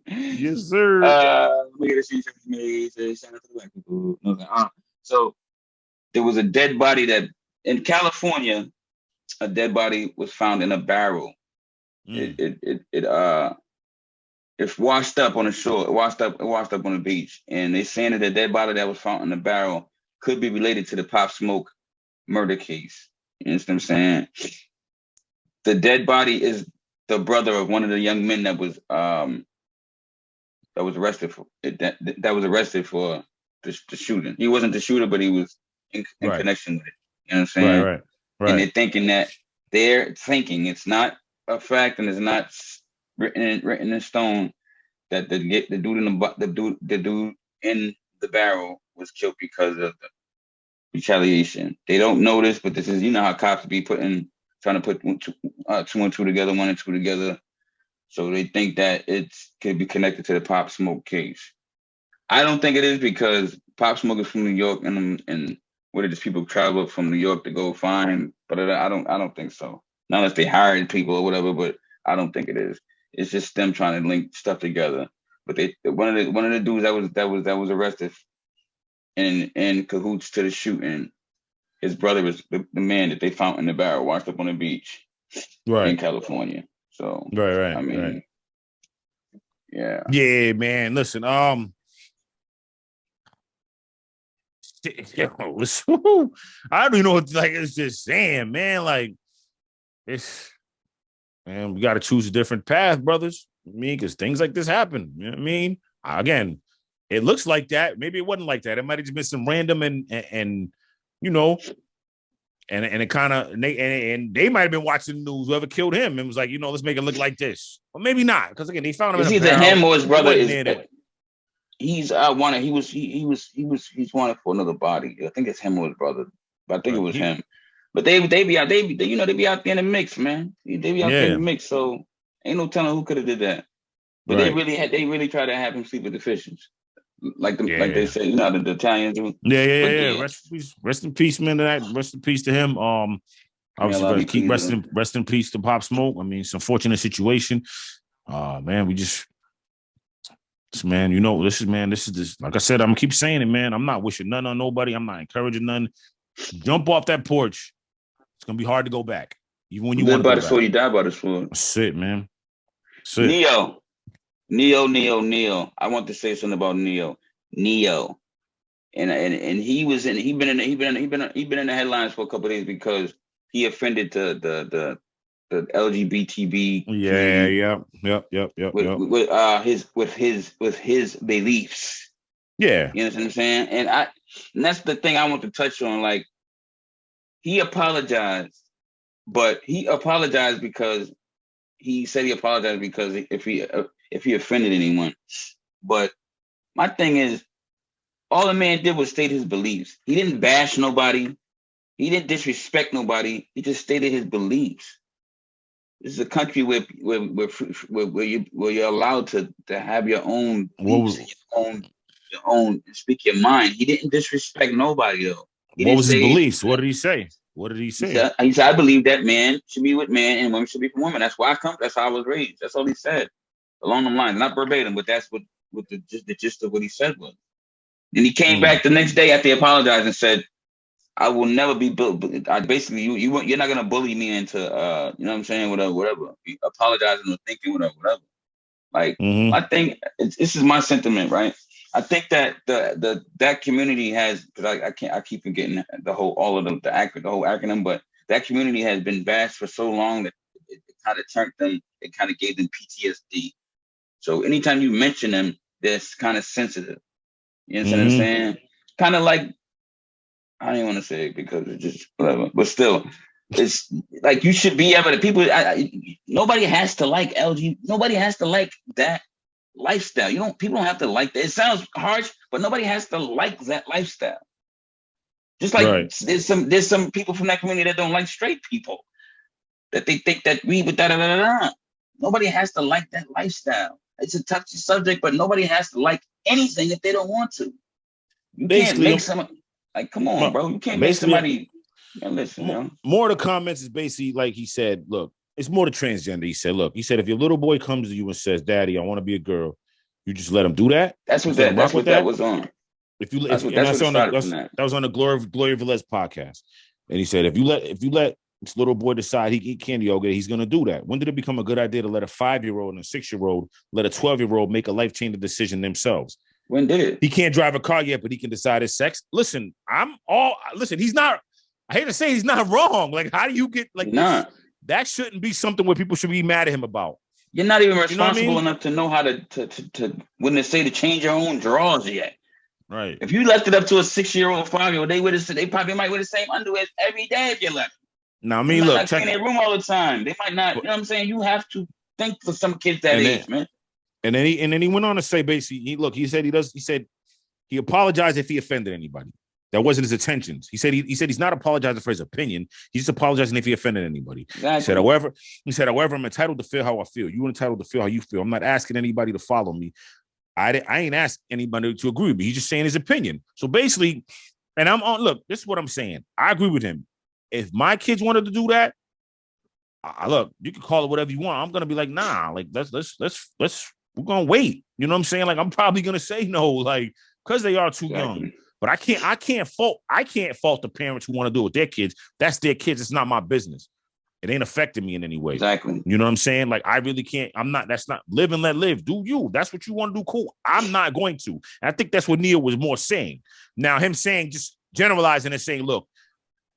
Yes, sir. let me get a t-shirt made. Shout out to the black people. So there was a dead body that in California, a dead body was found in a barrel. It washed up on the shore. It washed up on the beach. And they're saying that the dead body that was found in the barrel could be related to the Pop Smoke murder case. You understand what I'm saying? The dead body is the brother of one of the young men that was arrested for the shooting. He wasn't the shooter, but he was in connection with it. You know what I'm saying? Right. And they're thinking it's not a fact and it's not written in stone that the dude in the barrel was killed because of the retaliation. They don't know this, but this is, you know how cops be trying to put two and two together, one and two together. So they think that it could be connected to the Pop Smoke case. I don't think it is, because Pop Smoke is from New York, and where did these people travel up from New York to go find him? But I don't think so. Not unless they hired people or whatever, but I don't think it is. It's just them trying to link stuff together. But one of the dudes that was arrested in cahoots to the shooting, his brother was the man that they found in the barrel, washed up on the beach, in California. So right. I mean, yeah, man. Listen, listen, I don't even know what it's just saying, man. Like, it's, man, we got to choose a different path, brothers. I mean, because things like this happen. You know what I mean? Again, it looks like that. Maybe it wasn't like that. It might have just been some random and you know, and it kind of and they might have been watching the news. Whoever killed him and was like, let's make it look like this, or maybe not, because again, they found him. It's either him or his brother. He's wanted. He's wanted for another body. I think it's him or his brother, but I think it was him. But they be out there in the mix, man. They be out there in the mix. So ain't no telling who could have did that. But they really try to have him sleep with the fishes, like they say, the Italians do. Yeah. Rest in peace, man. Rest in peace to him. Obviously, keep rest in peace to Pop Smoke. I mean, it's an unfortunate situation. Man, we just. Man, this is like I said, I'm gonna keep saying it, man. I'm not wishing none on nobody. I'm not encouraging none. Jump off that porch. It's gonna be hard to go back. Even when you want to go back. You die by the sword. That's it, man. That's it. Neo. I want to say something about Neo. And he been in the headlines for a couple of days because he offended the LGBTQ. With his beliefs. Yeah. You know what I'm saying? And that's the thing I want to touch on. Like, he apologized, but he apologized because he said he apologized because if he offended anyone. But my thing is, all the man did was state his beliefs. He didn't bash nobody. He didn't disrespect nobody. He just stated his beliefs. This is a country where you're allowed to have your own beliefs, your own speak your mind. He didn't disrespect nobody though. What was his beliefs? What did he say? He said, I believe that man should be with man and women should be with women. That's why that's how I was raised. That's all he said. Along the lines, not verbatim, but that's what the gist of what he said was. And he came back the next day after he apologized and said, I will never be built. Basically, you're not gonna bully me into you know what I'm saying, whatever. Apologizing or thinking whatever. Like, I think this is my sentiment, right? I think that that community has, because I keep forgetting the whole acronym, but that community has been bashed for so long that it kind of turned them. It kind of gave them PTSD. So anytime you mention them, that's kind of sensitive. You know what I'm saying? Kind of like, I don't even want to say it because it's just whatever. But still, it's like you should be able to. People, nobody has to like LG. Nobody has to like that lifestyle. People don't have to like that. It sounds harsh, but nobody has to like that lifestyle. Just like there's some people from that community that don't like straight people, that they think that we with da. Nobody has to like that lifestyle. It's a touchy subject, but nobody has to like anything if they don't want to. You can't make some. Like, come on, bro. You can't make somebody listen, More of the comments is basically like he said, look, it's more the transgender. He said, look, if your little boy comes to you and says, Daddy, I want to be a girl, you just let him do that. That's what that was on. That was on the Gloria Velez podcast. And he said, if you let this little boy decide he eat candy all day, he's going to do that. When did it become a good idea to let a 5-year-old and a 6-year-old let a 12-year-old make a life-changing decision themselves? When did it? He can't drive a car yet, but he can decide his sex. Listen, he's not, I hate to say he's not wrong. Like, how do you get like this? That shouldn't be something where people should be mad at him about. You're not even responsible enough to know how to when they say to change your own drawers yet. Right. If you left it up to a 6-year-old, 5-year-old, they probably might wear the same underwear every day if you left. Now, I mean, look, check in their room all the time. They might not, you know what I'm saying? You have to think for some kids that age, man. And then he went on to say basically, he said he apologized if he offended anybody. That wasn't his intentions. He said he's not apologizing for his opinion. He's just apologizing if he offended anybody. Exactly. He said, however, I'm entitled to feel how I feel. You're entitled to feel how you feel. I'm not asking anybody to follow me. I ain't asked anybody to agree with me. He's just saying his opinion. So basically, and look, this is what I'm saying. I agree with him. If my kids wanted to do that, look, you can call it whatever you want. I'm gonna be like, nah, like let's we're gonna wait. You know what I'm saying? Like, I'm probably gonna say no, like, because they are too young. But I can't fault the parents who want to do it with their kids. That's their kids. It's not my business. It ain't affecting me in any way. Exactly. You know what I'm saying? Like, I really can't. That's not live and let live. Do you? That's what you want to do. Cool. I'm not going to. And I think that's what Neil was more saying. Now, him saying, just generalizing and saying, look,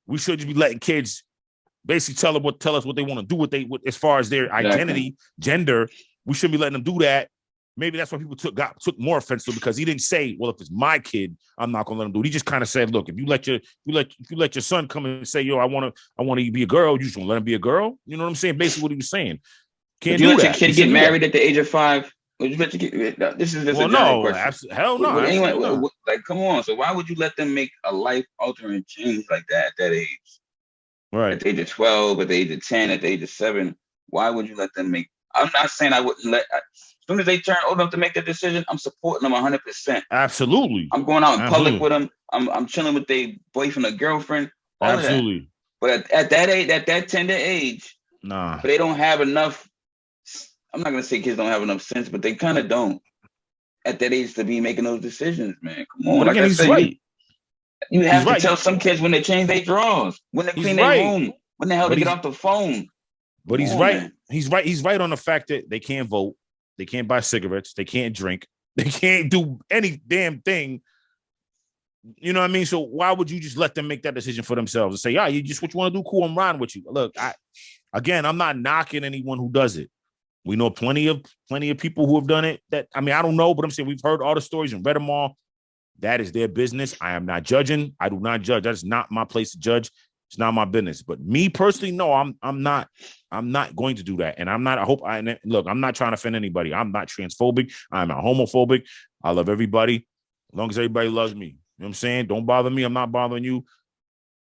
we should just be letting kids basically tell us what they want to do as far as their identity, gender. We shouldn't be letting them do that. Maybe that's why people took more offense to, because he didn't say, well, if it's my kid, I'm not gonna let him do it. He just kind of said, look, if you let your son come and say, yo, I want to be a girl, you just gonna let him be a girl. You know what I'm saying? Basically what he was saying. Can't do that. Let your kid get married at the age of 5? Would you let your kid? This is a question. Hell no. Anyway, like, come on. So why would you let them make a life altering change like that at that age? Right. At the age of 12, at the age of 10, at the age of 7, why would you let them make? I'm not saying I wouldn't let. As soon as they turn old enough to make that decision, I'm supporting them 100%. Absolutely. I'm going out in public with them. I'm chilling with their boyfriend or girlfriend. Absolutely. But at that age, at that tender age, but they don't have enough. I'm not gonna say kids don't have enough sense, but they kind of don't at that age to be making those decisions, man. Come on, like again, he's right. You have to tell some kids when they change their drawers, when they clean their room, when the hell they get off the phone. But he's right. He's right. He's right on the fact that they can't vote. They can't buy cigarettes. They can't drink. They can't do any damn thing. You know what I mean? So why would you just let them make that decision for themselves and say, yeah, you just what you want to do? Cool, I'm riding with you. Look, I'm not knocking anyone who does it. We know plenty of people who have done it. I don't know, but I'm saying we've heard all the stories and read them all. That is their business. I am not judging. I do not judge. That's not my place to judge. It's not my business. But me personally, no, I'm not going to do that. And I'm not trying to offend anybody. I'm not transphobic. I'm not homophobic. I love everybody. As long as everybody loves me. You know what I'm saying? Don't bother me. I'm not bothering you.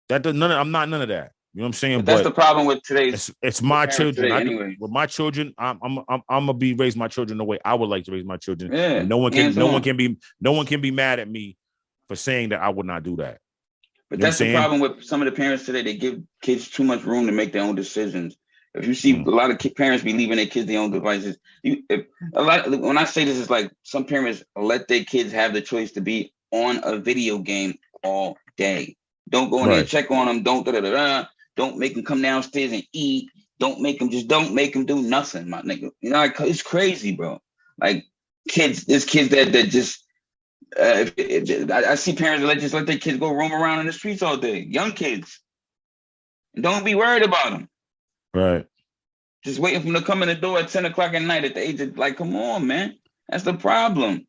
I'm not none of that. You know what I'm saying? But that's the problem with today's. It's my children. Anyway. With my children, I'm gonna raise my children the way I would like to raise my children. Yeah, and no one can be mad at me for saying that I would not do that. But that's the problem with some of the parents today. They give kids too much room to make their own decisions. If you see a lot of parents be leaving their kids their own devices, when I say this, it's like some parents let their kids have the choice to be on a video game all day. Don't go in there and check on them. Don't make them come downstairs and eat. Don't make them do nothing, my nigga. You know, it's crazy, bro. Like there's kids that just. I see parents that just let their kids go roam around in the streets all day. Young kids. Don't be worried about them. Right. Just waiting for them to come in the door at 10 o'clock at night at the age of, like, come on, man. That's the problem.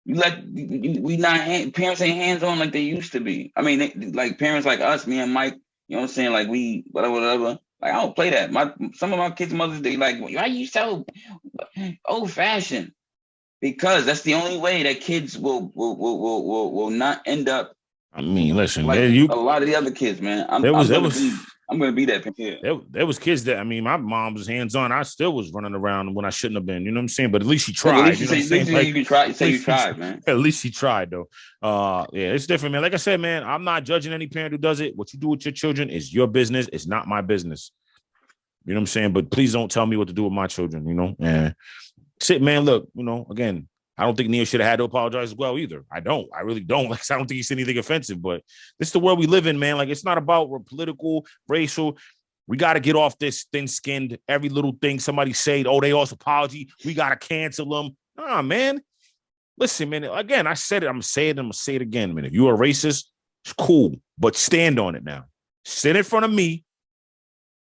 Parents ain't hands-on like they used to be. I mean, like parents like us, me and Mike, you know what I'm saying? Like we, whatever. Like, I don't play that. Some of my kids' mothers, they like, why are you so old-fashioned? Because that's the only way that kids will not end up. I mean, listen, like man, a lot of the other kids, man. I'm gonna be that kid. There was kids that, I mean, my mom was hands-on. I still was running around when I shouldn't have been. You know what I'm saying? But at least she tried. At least you know what I'm saying? Like, you tried. Say you tried, man. At least she tried, though. Yeah, it's different, man. Like I said, man, I'm not judging any parent who does it. What you do with your children is your business. It's not my business. You know what I'm saying? But please don't tell me what to do with my children, you know? And shit, man, look, you know, again, I don't think Neil should have had to apologize as well either. I don't. I really don't. Like, I don't think he said anything offensive, but this is the world we live in, man. Like, it's not about political, racial. We got to get off this thin-skinned, every little thing somebody say, oh, they also apology. We got to cancel them. Nah, man. Listen, man, again, I said it. I'm going to say it. I'm going to say it again, man. If you're a racist, it's cool, but stand on it now. Sit in front of me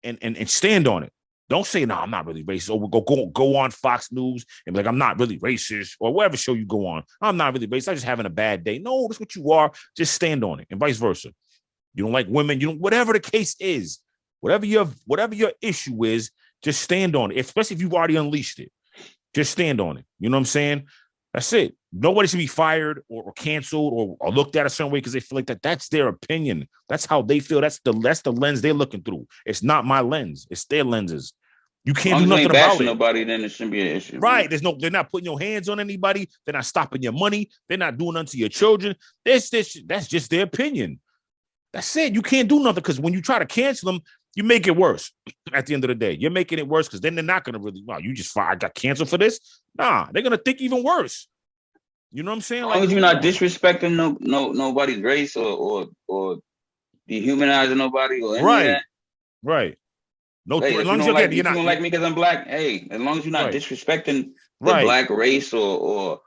and stand on it. Don't say, no, I'm not really racist. Or go on Fox News and be like, I'm not really racist, or whatever show you go on. I'm not really racist. I'm just having a bad day. No, that's what you are. Just stand on it, and vice versa. You don't like women. You don't, whatever the case is, whatever your issue is, just stand on it. Especially if you've already unleashed it, just stand on it. You know what I'm saying? That's it. Nobody should be fired or canceled or looked at a certain way because they feel like that's their opinion. That's how they feel. That's the lens they're looking through. It's not my lens. It's their lenses. You can't do nothing about it. Nobody, then it shouldn't be an issue. Right. They're not putting your hands on anybody. They're not stopping your money. They're not doing nothing to your children. That's just their opinion. That's it. You can't do nothing because when you try to cancel them, you make it worse at the end of the day. You're making it worse because then they're not going to really, wow, you just fired, got canceled for this? Nah, they're going to think even worse. You know what I'm saying? As long as you're not disrespecting nobody's race or dehumanizing nobody or any of that. Right. No, hey, as long as you don't like me because I'm black, hey, as long as you're not disrespecting the black race or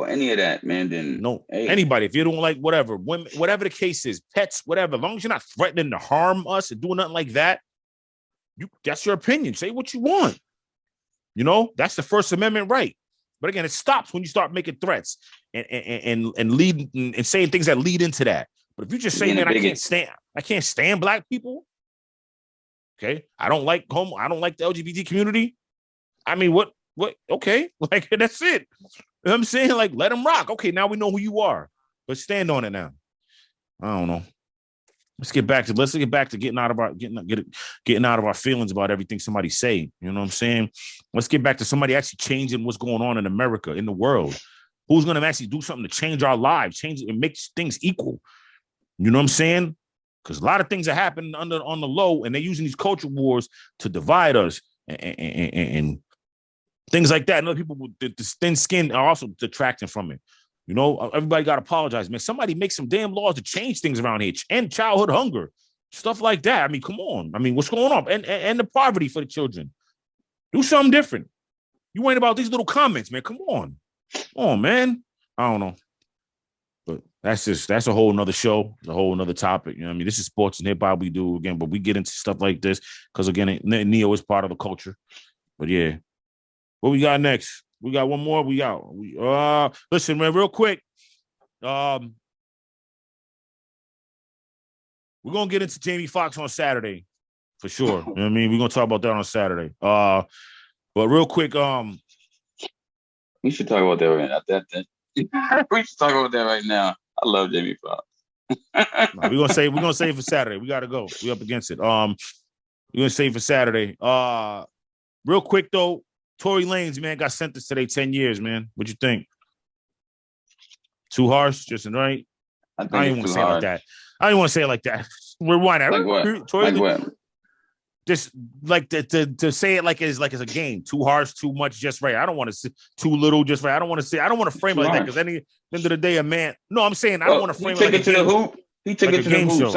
any of that, man, then anybody, if you don't like whatever, women, whatever the case is, pets, whatever, as long as you're not threatening to harm us and doing nothing like that, that's your opinion. Say what you want. You know, that's the First Amendment right. But again, it stops when you start making threats and lead and saying things that lead into that. But if you just say, man, I can't stand black people. Okay, I don't like the LGBT community. I mean, what? Okay, like that's it. You know what I'm saying? Like, let them rock. Okay, now we know who you are, but stand on it now. I don't know. Let's get back to getting out of our feelings about everything somebody say. You know what I'm saying? Let's get back to somebody actually changing what's going on in America, in the world. Who's going to actually do something to change our lives, change it and make things equal? You know what I'm saying? Because a lot of things are happening on the low, and they're using these culture wars to divide us and things like that. And other people with the thin skin are also detracting from it. You know, everybody got to apologize, man. Somebody make some damn laws to change things around here, end childhood hunger, stuff like that. I mean, come on. I mean, what's going on? And the poverty for the children. Do something different. You ain't about these little comments, man. Come on. Come on, man. I don't know. But that's a whole nother show, a whole nother topic. You know what I mean? This is sports and hip hop we do again, but we get into stuff like this because, again, Neo is part of the culture. But yeah. What we got next? We got one more. Listen, man, real quick. We're gonna get into Jamie Foxx on Saturday for sure. You know what I mean? We're gonna talk about that on Saturday. But real quick, we should talk about that right now. We should talk about that right now. I love Jamie Foxx. we're gonna save for Saturday. We gotta go. We up against it. We're gonna save for Saturday. Real quick though. Tory Lanez, man, got sentenced today 10 years, man. What you think? Too harsh? Just right? I don't even want to say it like that. I don't even want to say it like that. Rewind that. Like what? Tory like what? Just like to say it like it's a game. Too harsh, too much, just right. I don't want to say too little, just right. I don't want to frame it like that because at the end of the day, a man. No, I'm saying I don't want to frame it like to the hoop. He took it to the hoop.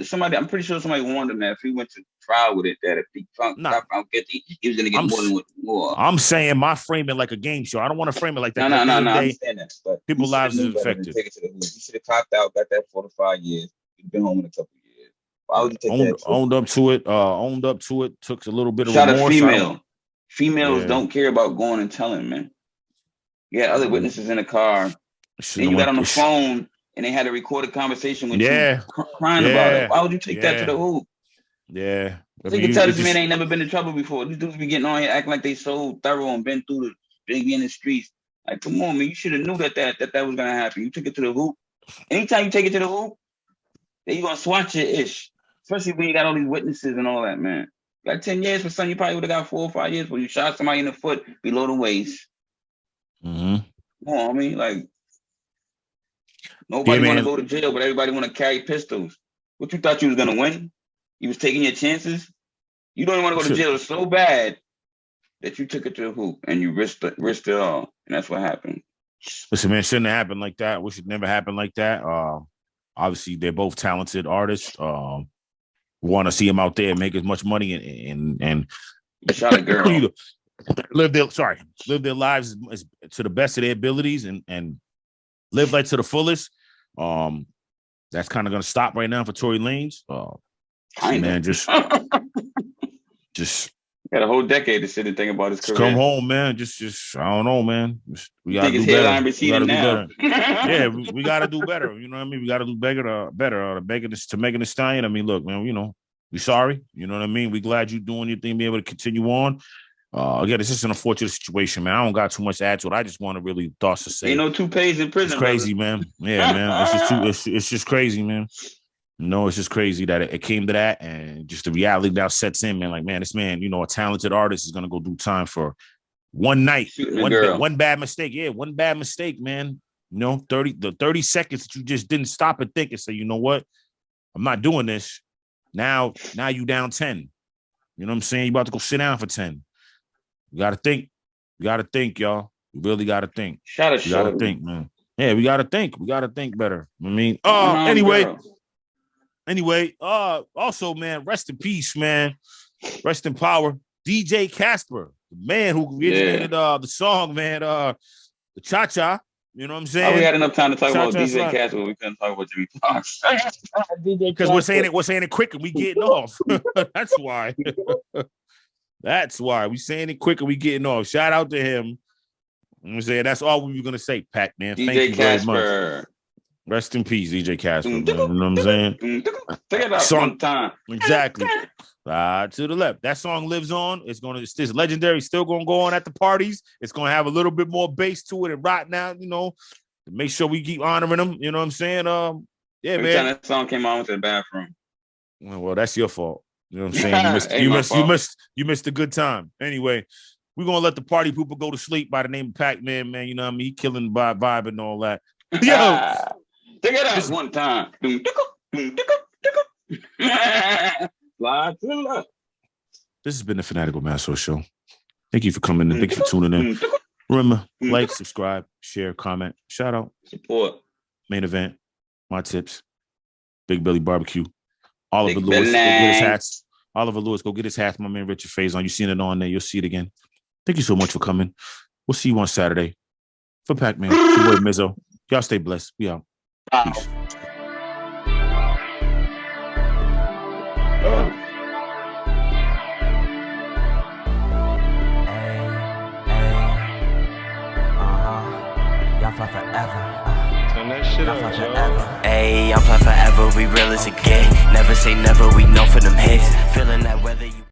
Somebody. I'm pretty sure somebody warned him that if he went to trial with it, that if he got found guilty, he was going to get more. I'm saying my framing like a game show. I don't want to frame it like that. No. I understand that. But people's lives is affected. Take it to the hoop. He should have topped out, got that 4 to 5 years. He's been home in a couple of years. Why would you take that? Owned up to it. Took a little bit of remorse. Shot a female. Females don't care about going and telling, man. You had other witnesses in the car. And you got on the phone. And they had a recorded conversation with you crying about it. Why would you take that to the hoop? Yeah. So you can tell this man ain't never been in trouble before. These dudes be getting on here acting like they so thorough and been through be in the streets. Like, come on, man. You should have knew that was going to happen. You took it to the hoop. Anytime you take it to the hoop, then you're going to swat your ish. Especially when you got all these witnesses and all that, man. You got 10 years for something you probably would have got 4 or 5 years when you shot somebody in the foot below the waist. Mm-hmm. Come on, I mean, like, nobody want to go to jail, but everybody want to carry pistols. What you thought you was going to win? You was taking your chances? You don't want to go to jail so bad that you took it to the hoop and you risked it all. And that's what happened. Listen, man, it shouldn't have happened like that. Wish it never happened like that. Obviously, they're both talented artists. Want to see them out there and make as much money and shot a girl. live their lives as to the best of their abilities and live life to the fullest. That's kind of going to stop right now for Tory Lanez. Man, just got a whole decade to sit and think about his career. Come home, man. Just I don't know, man. We gotta do better. Yeah, we gotta do better. You know what I mean? We gotta do better. To Megan Thee Stallion. I mean, look, man. You know, we sorry. You know what I mean? We glad you doing your thing, be able to continue on. Again, it's just an unfortunate situation, man. I don't got too much to add to it. I just want to really thoughts to say. Ain't no toupees in prison. It's crazy, man. Yeah, man. It's just crazy, man. No, it's just crazy that it came to that, and just the reality now sets in, man. Like, man, this man, you know, a talented artist is gonna go do time for one night, one bad mistake. Yeah, one bad mistake, man. You know, 30 seconds that you just didn't stop and think and say, you know what, I'm not doing this. Now you down 10. You know what I'm saying? You about to go sit down for 10. You gotta think. You gotta think, y'all. You really gotta think. You gotta think, man. Yeah, we gotta think. We gotta think better. I mean, Anyway, also, man, rest in peace, man. Rest in power. DJ Casper, the man who originated the song, man, the Cha-Cha. You know what I'm saying? We had enough time to talk about DJ Casper, but we couldn't talk about Jimmy Fox. Because we're saying it quick and we getting off. That's why. That's why. We saying it quick and we getting off. Shout out to him. I'm saying that's all we were gonna say, Pac, man. Thank you very much. Rest in peace, DJ Casper. You know what I'm saying? Take it out one time. Exactly. To the left. That song lives on. It's this legendary. Still gonna go on at the parties. It's gonna have a little bit more bass to it and right now, you know, to make sure we keep honoring them. You know what I'm saying? Yeah, every man. time that song came on, I went to the bathroom. Well, that's your fault. You know what I'm saying? You missed a good time. Anyway, we're gonna let the party pooper go to sleep by the name of Pac-Man, man. You know what I mean? He killing the vibe and all that. Yo. Take it out one time. Slide to the left. This has been the Fanatical Massholes Show. Thank you for coming in. Thank you for tuning in. Remember, like, subscribe, share, comment, shout out, support. Main event, my tips, Big Belly Barbecue. Oliver Lewis, go get his hats. Oliver Lewis, go get his hats. My man Richard Faison. You seen it on there. You'll see it again. Thank you so much for coming. We'll see you on Saturday. For Pac-Man, your boy Mizzo. Y'all stay blessed. We out. Peace. Y'all fly forever. Turn that shit up, y'all. Ayy, I'm fly forever. We real as it get. Never say never. We know for them hits. Feeling that whether you.